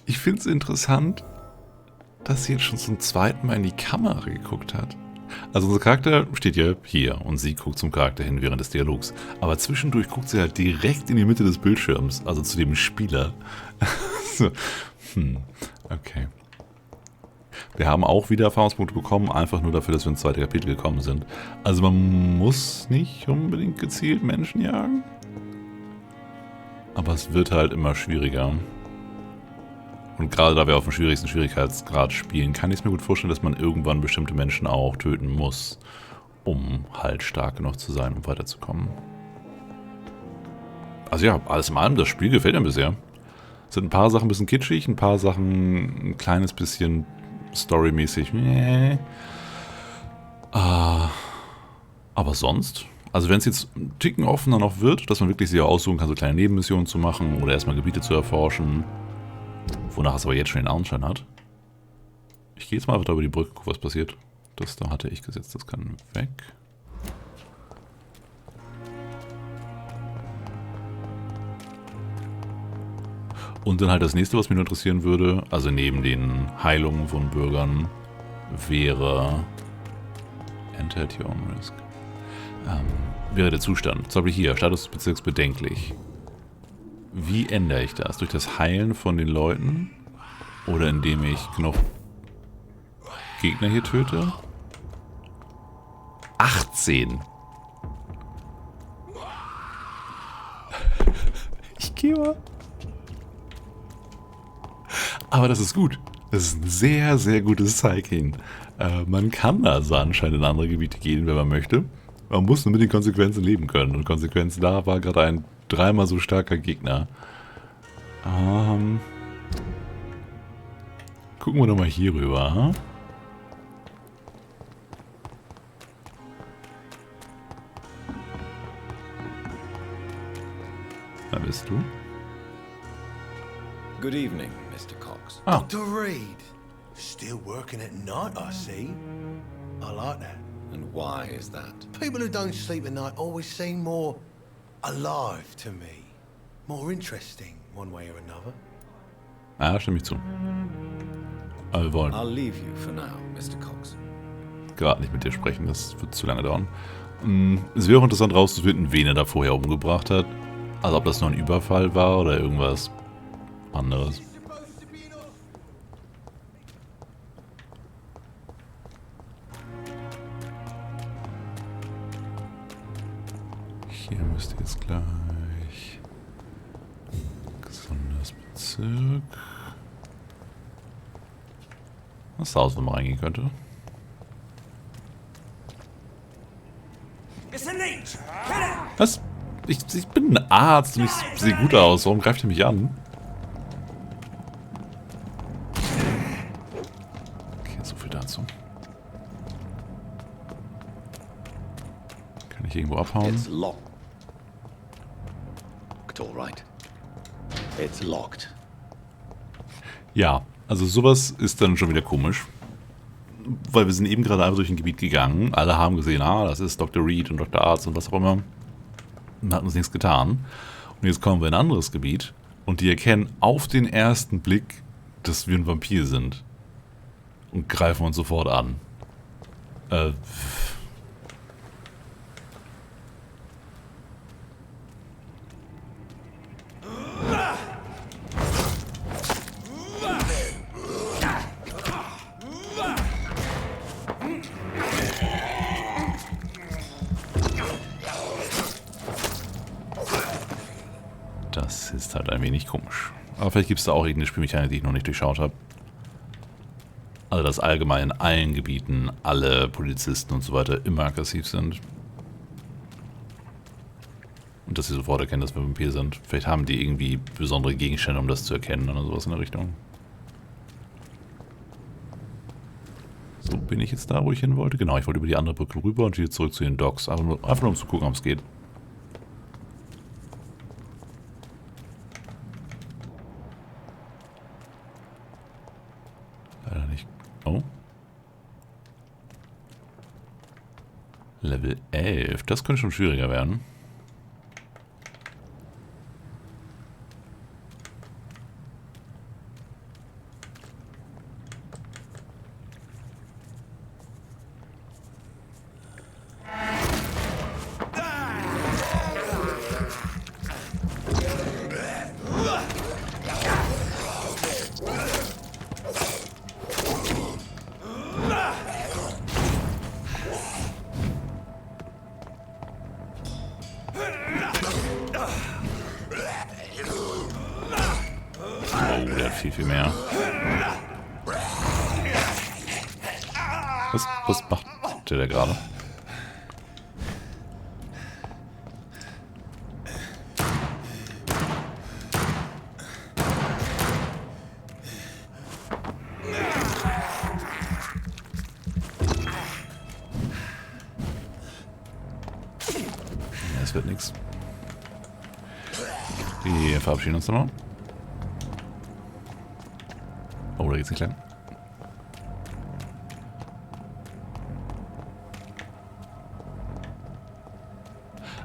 Ich finde es interessant, dass sie jetzt schon zum zweiten Mal in die Kamera geguckt hat. Also unser Charakter steht ja hier und sie guckt zum Charakter hin während des Dialogs. Aber zwischendurch guckt sie halt direkt in die Mitte des Bildschirms, also zu dem Spieler. So. Okay. Wir haben auch wieder Erfahrungspunkte bekommen, einfach nur dafür, dass wir ins zweite Kapitel gekommen sind. Also man muss nicht unbedingt gezielt Menschen jagen. Aber es wird halt immer schwieriger. Und gerade da wir auf dem schwierigsten Schwierigkeitsgrad spielen, kann ich es mir gut vorstellen, dass man irgendwann bestimmte Menschen auch töten muss, um halt stark genug zu sein, um weiterzukommen. Also ja, alles in allem, das Spiel gefällt mir bisher. Es sind ein paar Sachen ein bisschen kitschig, ein paar Sachen ein kleines bisschen storymäßig. Aber sonst, also wenn es jetzt einen Ticken offener noch wird, dass man wirklich sich aussuchen kann, so kleine Nebenmissionen zu machen oder erstmal Gebiete zu erforschen, wonach es aber jetzt schon den Anschein hat. Ich gehe jetzt mal einfach da über die Brücke, guck, was passiert. Das da hatte ich gesetzt, das kann weg. Und dann halt das nächste, was mich nur interessieren würde, also neben den Heilungen von Bürgern, wäre Enter at your own risk. Wäre der Zustand. Zum Beispiel hier, Status des Bezirks bedenklich. Wie ändere ich das? Durch das Heilen von den Leuten? Oder indem ich genug Gegner hier töte? 18! Ich gehe mal. Aber das ist gut. Das ist ein sehr, sehr gutes Zeichen. Man kann also anscheinend in andere Gebiete gehen, wenn man möchte. Man muss nur mit den Konsequenzen leben können. Und Konsequenzen da war gerade ein 3-mal so starker Gegner. Gucken wir doch mal hier rüber. Da bist du. Good evening, Mr. Cox. Ah. Dr. Reed. Still working at night, I see. I like that. And why is that? People who don't sleep at night always seem more alive to me. More interesting, one way or another. Ah, stimme ich zu. Aber wir wollen I'll leave you for now, Mr. Cox. gerade nicht mit dir sprechen, das wird zu lange dauern. Es wäre auch interessant rauszufinden, wen er da vorher umgebracht hat. Also ob das nur ein Überfall war oder irgendwas anderes. Hier müsste jetzt gleich besonders Bezirk. Was da aus, wenn man reingehen könnte. Was? Ich bin ein Arzt und ich sehe gut aus. Warum greift er mich an? Okay, so viel dazu. Kann ich irgendwo abhauen? It's locked. All right. It's locked. Ja, also sowas ist dann schon wieder komisch. Weil wir sind eben gerade einfach durch ein Gebiet gegangen. Alle haben gesehen, das ist Dr. Reed und Dr. Arzt und was auch immer. Und hat uns nichts getan. Und jetzt kommen wir in ein anderes Gebiet und die erkennen auf den ersten Blick, dass wir ein Vampir sind. Und greifen uns sofort an. ist halt ein wenig komisch. Aber vielleicht gibt es da auch irgendeine Spielmechanik, die ich noch nicht durchschaut habe. Also, dass allgemein in allen Gebieten alle Polizisten und so weiter immer aggressiv sind. Und dass sie sofort erkennen, dass wir Vampir sind. Vielleicht haben die irgendwie besondere Gegenstände, um das zu erkennen oder sowas in der Richtung. So, bin ich jetzt da, wo ich hin wollte? Genau, ich wollte über die andere Brücke rüber und wieder zurück zu den Docks. Einfach nur um zu gucken, ob es geht. Leider nicht. Oh. Level 11. Das könnte schon schwieriger werden. Viel mehr. Was macht der gerade? Es wird nichts. Wir verabschieden uns nochmal. Oh, da geht's nicht lang.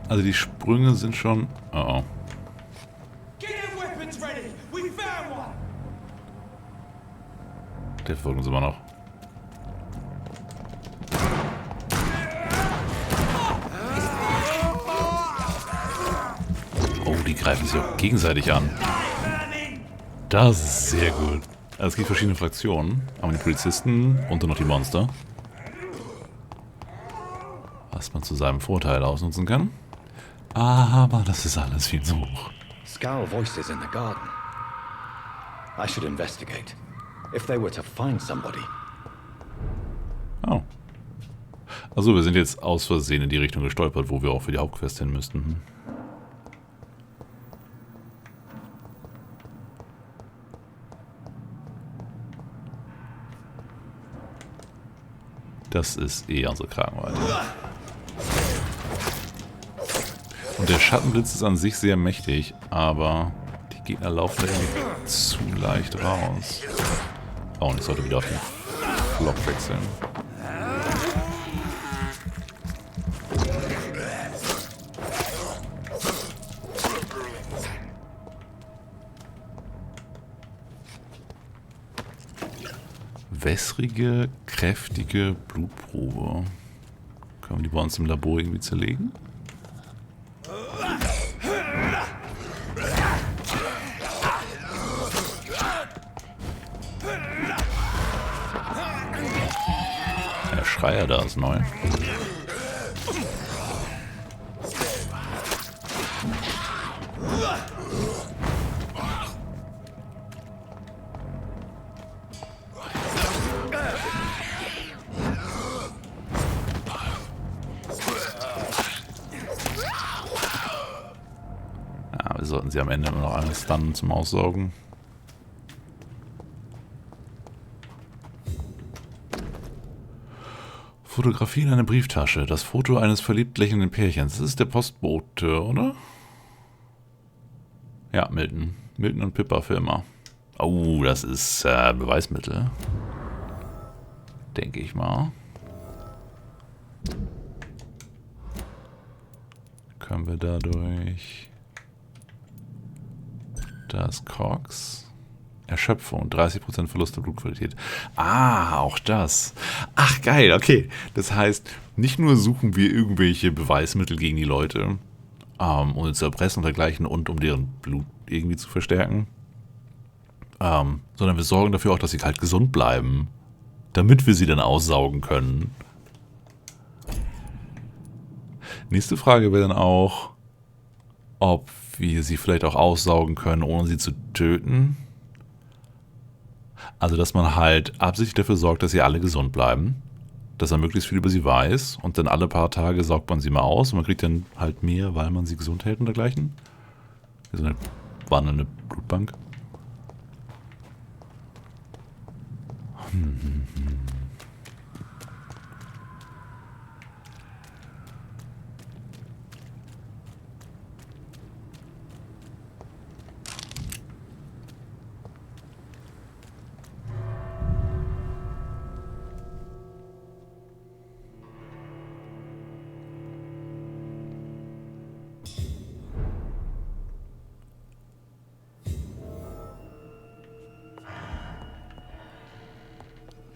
Also die Sprünge sind schon... Oh. Der verfolgt uns immer noch. Oh, die greifen sich auch gegenseitig an. Das ist sehr gut. Also es gibt verschiedene Fraktionen. Einmal die Polizisten und dann noch die Monster. Was man zu seinem Vorteil ausnutzen kann. Aber das ist alles viel zu hoch. Scowl voices in the garden. I should investigate. If they were to find somebody. Oh. Also wir sind jetzt aus Versehen in die Richtung gestolpert, wo wir auch für die Hauptquest hin müssten. Das ist eh unsere Kragenweite. Und der Schattenblitz ist an sich sehr mächtig, aber die Gegner laufen irgendwie zu leicht raus. Oh, und ich sollte wieder auf den Block wechseln. Wässrige, kräftige Blutprobe. Können wir die bei uns im Labor irgendwie zerlegen? Der Schreier da ist neu. Sollten sie am Ende immer noch einmal stunnen zum Aussaugen. Fotografie in einer Brieftasche. Das Foto eines verliebt lächelnden Pärchens. Das ist der Postbote, oder? Ja, Milton. Milton und Pippa für immer. Oh, das ist Beweismittel. Denke ich mal. Können wir dadurch... Da ist Cox. Erschöpfung, 30% Verlust der Blutqualität. Ah, auch das. Ach, geil, okay. Das heißt, nicht nur suchen wir irgendwelche Beweismittel gegen die Leute, um sie zu erpressen und dergleichen und um deren Blut irgendwie zu verstärken, sondern wir sorgen dafür auch, dass sie halt gesund bleiben, damit wir sie dann aussaugen können. Nächste Frage wäre dann auch, ob wir sie vielleicht auch aussaugen können, ohne sie zu töten. Also, dass man halt absichtlich dafür sorgt, dass sie alle gesund bleiben. Dass er möglichst viel über sie weiß. Und dann alle paar Tage saugt man sie mal aus. Und man kriegt dann halt mehr, weil man sie gesund hält und dergleichen. Wie so eine wandelnde Blutbank.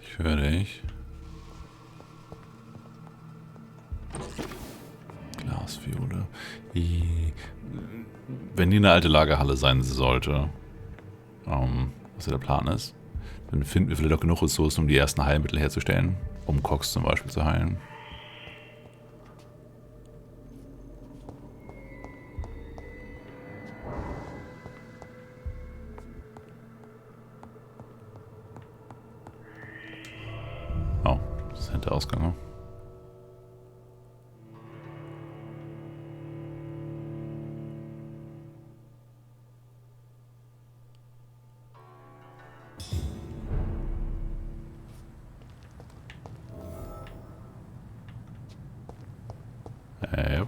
Ich höre dich. Glasviole. Wenn die eine alte Lagerhalle sein sollte, was ja der Plan ist, dann finden wir vielleicht auch genug Ressourcen, um die ersten Heilmittel herzustellen. Um Cox zum Beispiel zu heilen. Oh, das ist der Ausgang. Ja.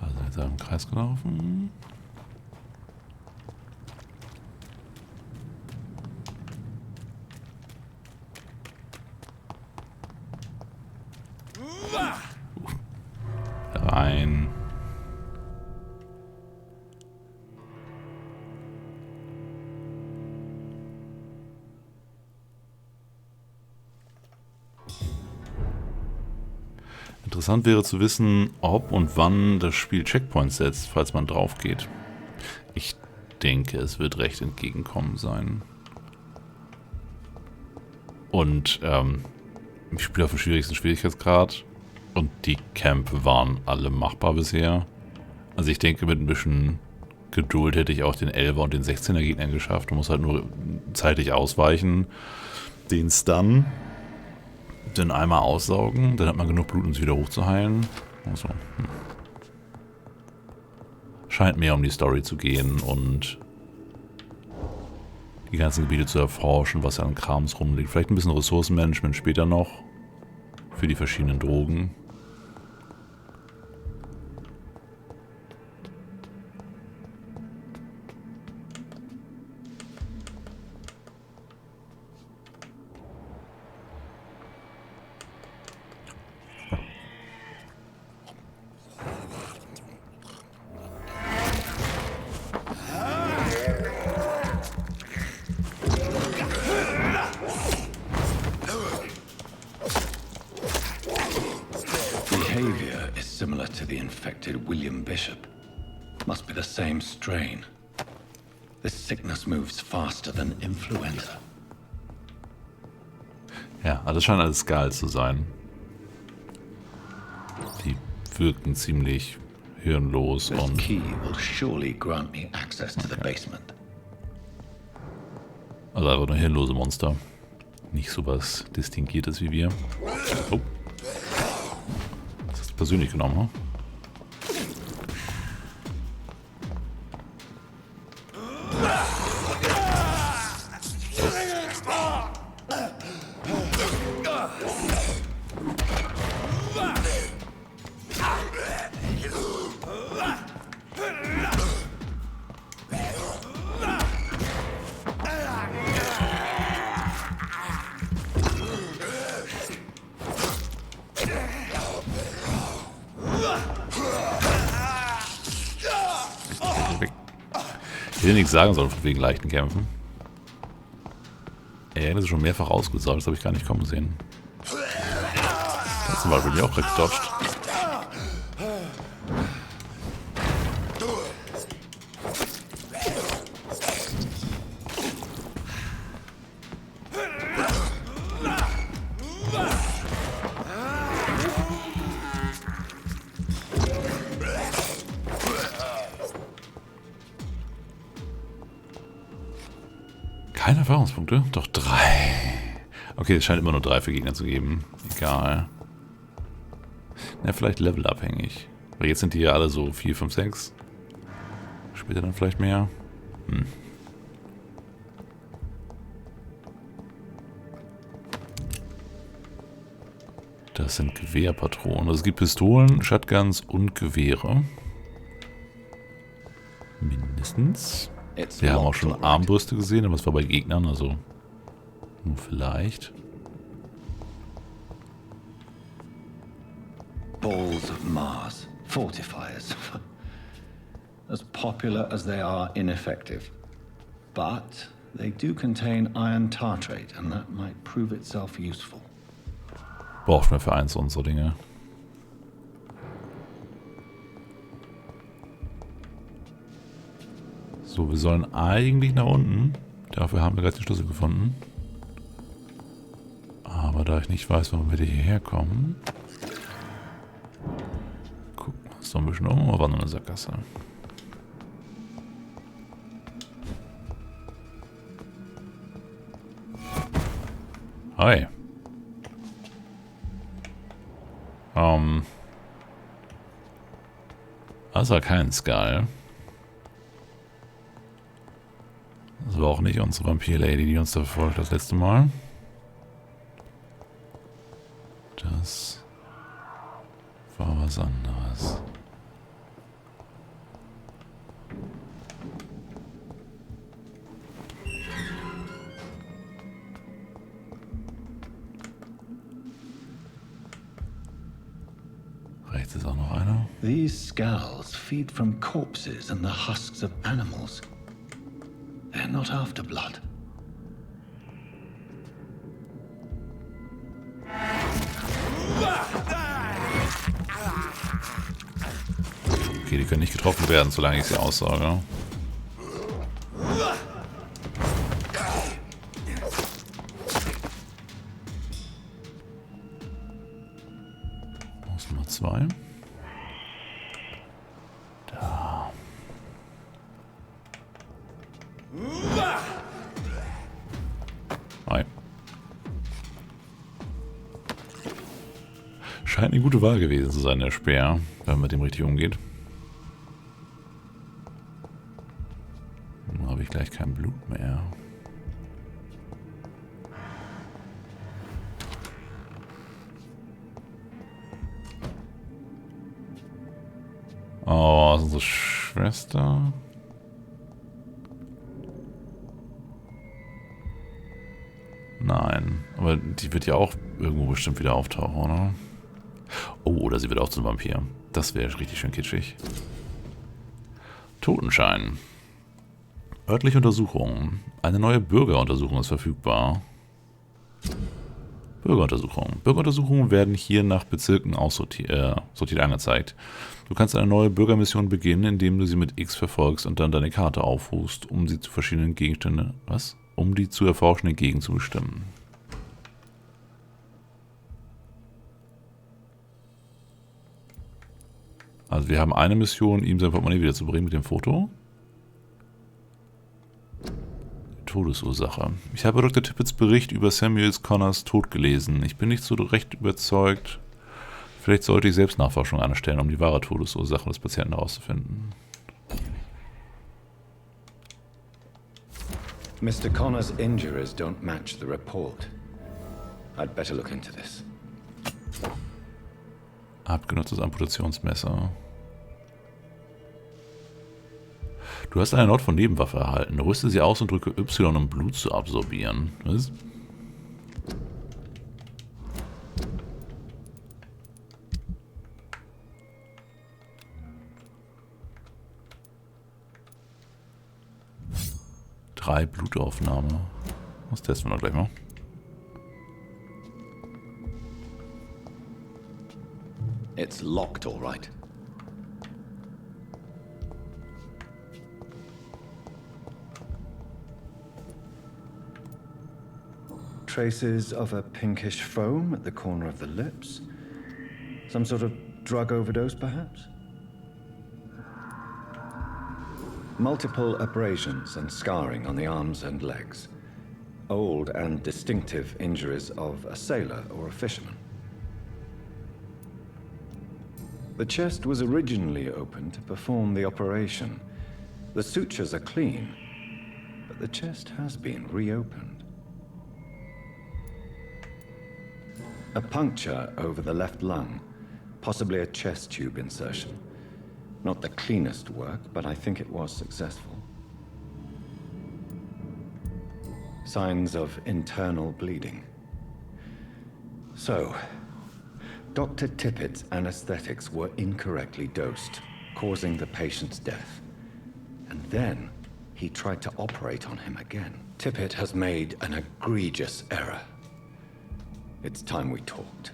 Also jetzt im Kreis gelaufen. Rein. Interessant wäre zu wissen, ob und wann das Spiel Checkpoints setzt, falls man drauf geht. Ich denke, es wird recht entgegenkommen sein. Und ich spiele auf dem schwierigsten Schwierigkeitsgrad und die Kämpfe waren alle machbar bisher. Also ich denke, mit ein bisschen Geduld hätte ich auch den 11er und den 16er Gegnern geschafft. Man muss halt nur zeitlich ausweichen. Den Stun dann einmal aussaugen, dann hat man genug Blut, um es wieder hochzuheilen. Also, scheint mehr um die Story zu gehen und die ganzen Gebiete zu erforschen, was an Krams rumliegt. Vielleicht ein bisschen Ressourcenmanagement später noch für die verschiedenen Drogen. Behavior is similar to the infected William Bishop. Must be the same strain. This sickness moves faster than influenza. Ja, also das scheint alles Skal zu sein. Die wirken ziemlich hirnlos This und... key will surely grant me access to the basement. Also einfach nur hirnlose Monster. Nicht sowas Distinguiertes wie wir. Oh. Das hast du persönlich genommen, ne? Ich hätte nichts sagen sollen von wegen leichten Kämpfen. Er ist schon mehrfach ausgesaugt, das habe ich gar nicht kommen sehen. Das zum Beispiel auch weggedodged. Keine Erfahrungspunkte? Doch 3. Okay, es scheint immer nur 3 für Gegner zu geben. Egal. Na, vielleicht levelabhängig. Weil jetzt sind die ja alle so 4, 5, 6. Später dann vielleicht mehr. Das sind Gewehrpatronen. Also es gibt Pistolen, Shotguns und Gewehre. Mindestens. Wir haben auch schon Armbrüste gesehen, aber es war bei Gegnern, also nur vielleicht. Balls of Mars, fortifiers. As popular as they are ineffective. But they do contain iron tartrate, and that might prove itself useful. Braucht man für eins unsere Dinge. So, wir sollen eigentlich nach unten. Dafür haben wir gerade den Schlüssel gefunden. Aber da ich nicht weiß, warum wir hierher kommen, gucken wir uns noch ein bisschen um. War nur eine Sackgasse. Hi. Das war kein Skull. Das war auch nicht unsere Vampir-Lady, die uns da verfolgt das letzte Mal. Das war was anderes. Rechts ist auch noch einer. These skulls feed from corpses and the husks of animals. They're not after blood. Okay, die können nicht getroffen werden, solange ich sie aussage. Aus Nummer 2. Da. Hi. Scheint eine gute Wahl gewesen zu sein, der Speer, wenn man mit dem richtig umgeht. Nun habe ich gleich kein Blut mehr. Oh, ist unsere Schwester. Nein, aber die wird ja auch irgendwo bestimmt wieder auftauchen, oder? Oh, oder sie wird auch zum Vampir. Das wäre richtig schön kitschig. Totenschein. Örtliche Untersuchung. Eine neue Bürgeruntersuchung ist verfügbar. Bürgeruntersuchung. Bürgeruntersuchungen werden hier nach Bezirken sortiert angezeigt. Du kannst eine neue Bürgermission beginnen, indem du sie mit X verfolgst und dann deine Karte aufrufst, um sie zu verschiedenen Gegenständen... Was? Um die zu erforschenden Gegend zu bestimmen. Also wir haben eine Mission, ihm sein Portemonnaie wiederzubringen mit dem Foto. Todesursache. Ich habe Dr. Tippets Bericht über Samuel Connors Tod gelesen. Ich bin nicht so recht überzeugt. Vielleicht sollte ich selbst Nachforschung anstellen, um die wahre Todesursache des Patienten herauszufinden. Mr. Connor's injuries don't match the report. I'd better look into this. Abgenutztes Amputationsmesser. Du hast eine Not von Nebenwaffe erhalten. Rüste sie aus und drücke Y, um Blut zu absorbieren. Was? Drei Blutaufnahme. Das testen wir doch gleich mal. It's locked, all right. Traces of a pinkish foam at the corner of the lips. Some sort of drug overdose, perhaps? Multiple abrasions and scarring on the arms and legs. old and distinctive injuries of a sailor or a fisherman. The chest was originally opened to perform the operation. The sutures are clean, but the chest has been reopened. A puncture over the left lung, possibly a chest tube insertion. Not the cleanest work, but I think it was successful. Signs of internal bleeding. So, Dr. Tippett's anesthetics were incorrectly dosed, causing the patient's death. And then, he tried to operate on him again. Tippett has made an egregious error. It's time we talked.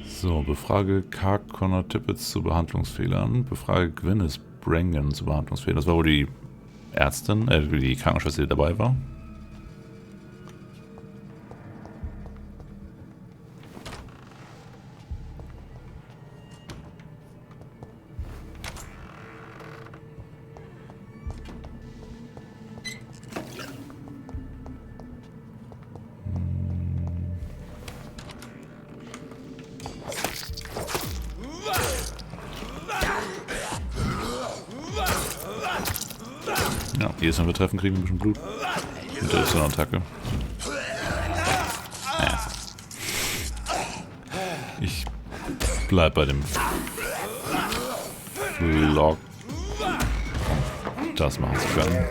So, befrage K. Connor Tippett zu Behandlungsfehlern. Befrage Gwyneth Brangan zu Behandlungsfehlern. Das war wohl die Ärztin, die Krankenschwester, die dabei war. Ja, jedes Mal wir treffen, kriegen wir ein bisschen Blut. Mit der Y-Attacke. Ich bleib bei dem Vlog. Das machen zu können.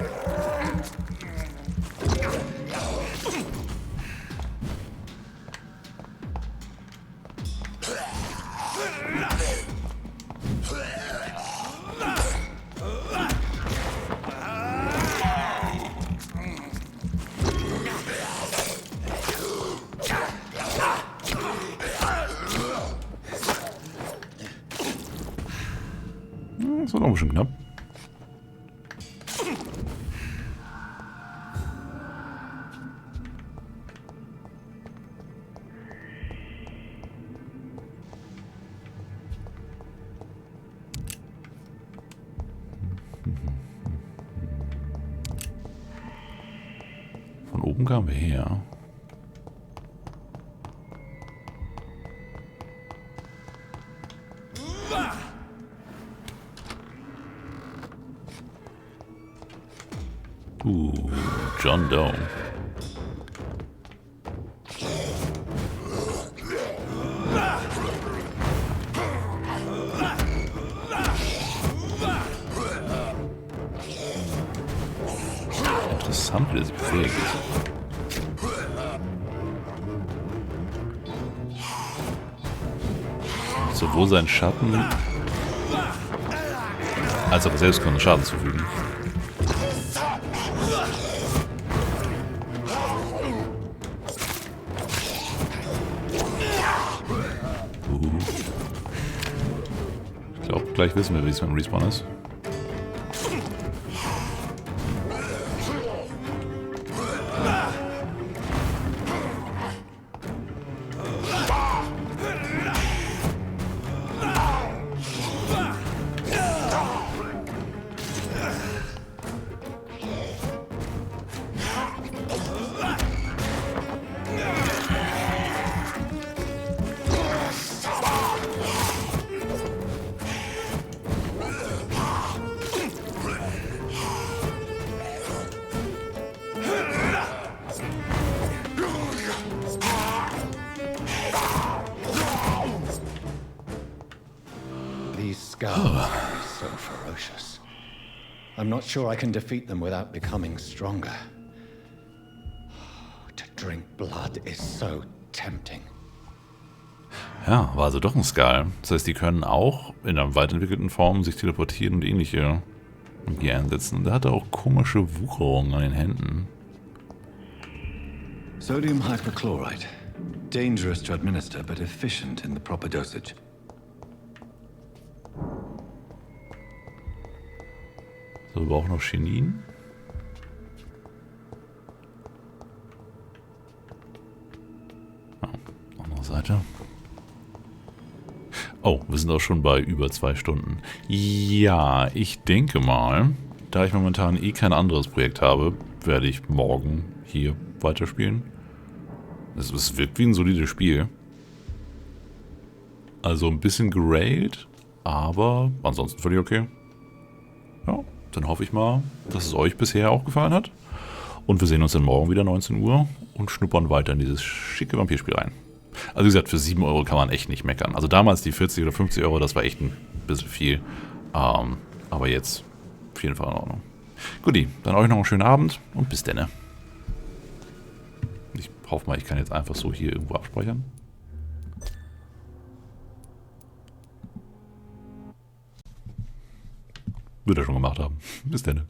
Das war noch ein bisschen knapp. Von oben kamen wir her. John Doe. Interessant, wie er sich bewegt. Sowohl sein Schatten als auch er selbst konnte Schaden zufügen. Ich glaube, gleich wissen wir, wie es mit dem Respawn ist. So ferocious. I'm not sure I can defeat them without becoming stronger. To drink blood is so tempting. Ja, war also doch ein Skal. Das heißt, die können auch in einer weiterentwickelten Form sich teleportieren und ähnliche Magie einsetzen. Und der hatte auch komische Wucherungen an den Händen. Sodium hypochlorite. Dangerous to administer, but efficient in the proper dosage. So, wir brauchen noch Chinin. Ah, andere Seite. Oh, wir sind auch schon bei über 2 Stunden. Ja, ich denke mal, da ich momentan eh kein anderes Projekt habe, werde ich morgen hier weiterspielen. Es wirkt wie ein solides Spiel. Also ein bisschen gerailt, aber ansonsten völlig okay. Ja, dann hoffe ich mal, dass es euch bisher auch gefallen hat. Und wir sehen uns dann morgen wieder 19 Uhr und schnuppern weiter in dieses schicke Vampirspiel rein. Also wie gesagt, für 7 Euro kann man echt nicht meckern. Also damals die 40 oder 50 Euro, das war echt ein bisschen viel. Aber jetzt auf jeden Fall in Ordnung. Guti, dann euch noch einen schönen Abend und bis denne. Ich hoffe mal, ich kann jetzt einfach so hier irgendwo abspeichern. Wird er schon gemacht haben. Bis denne.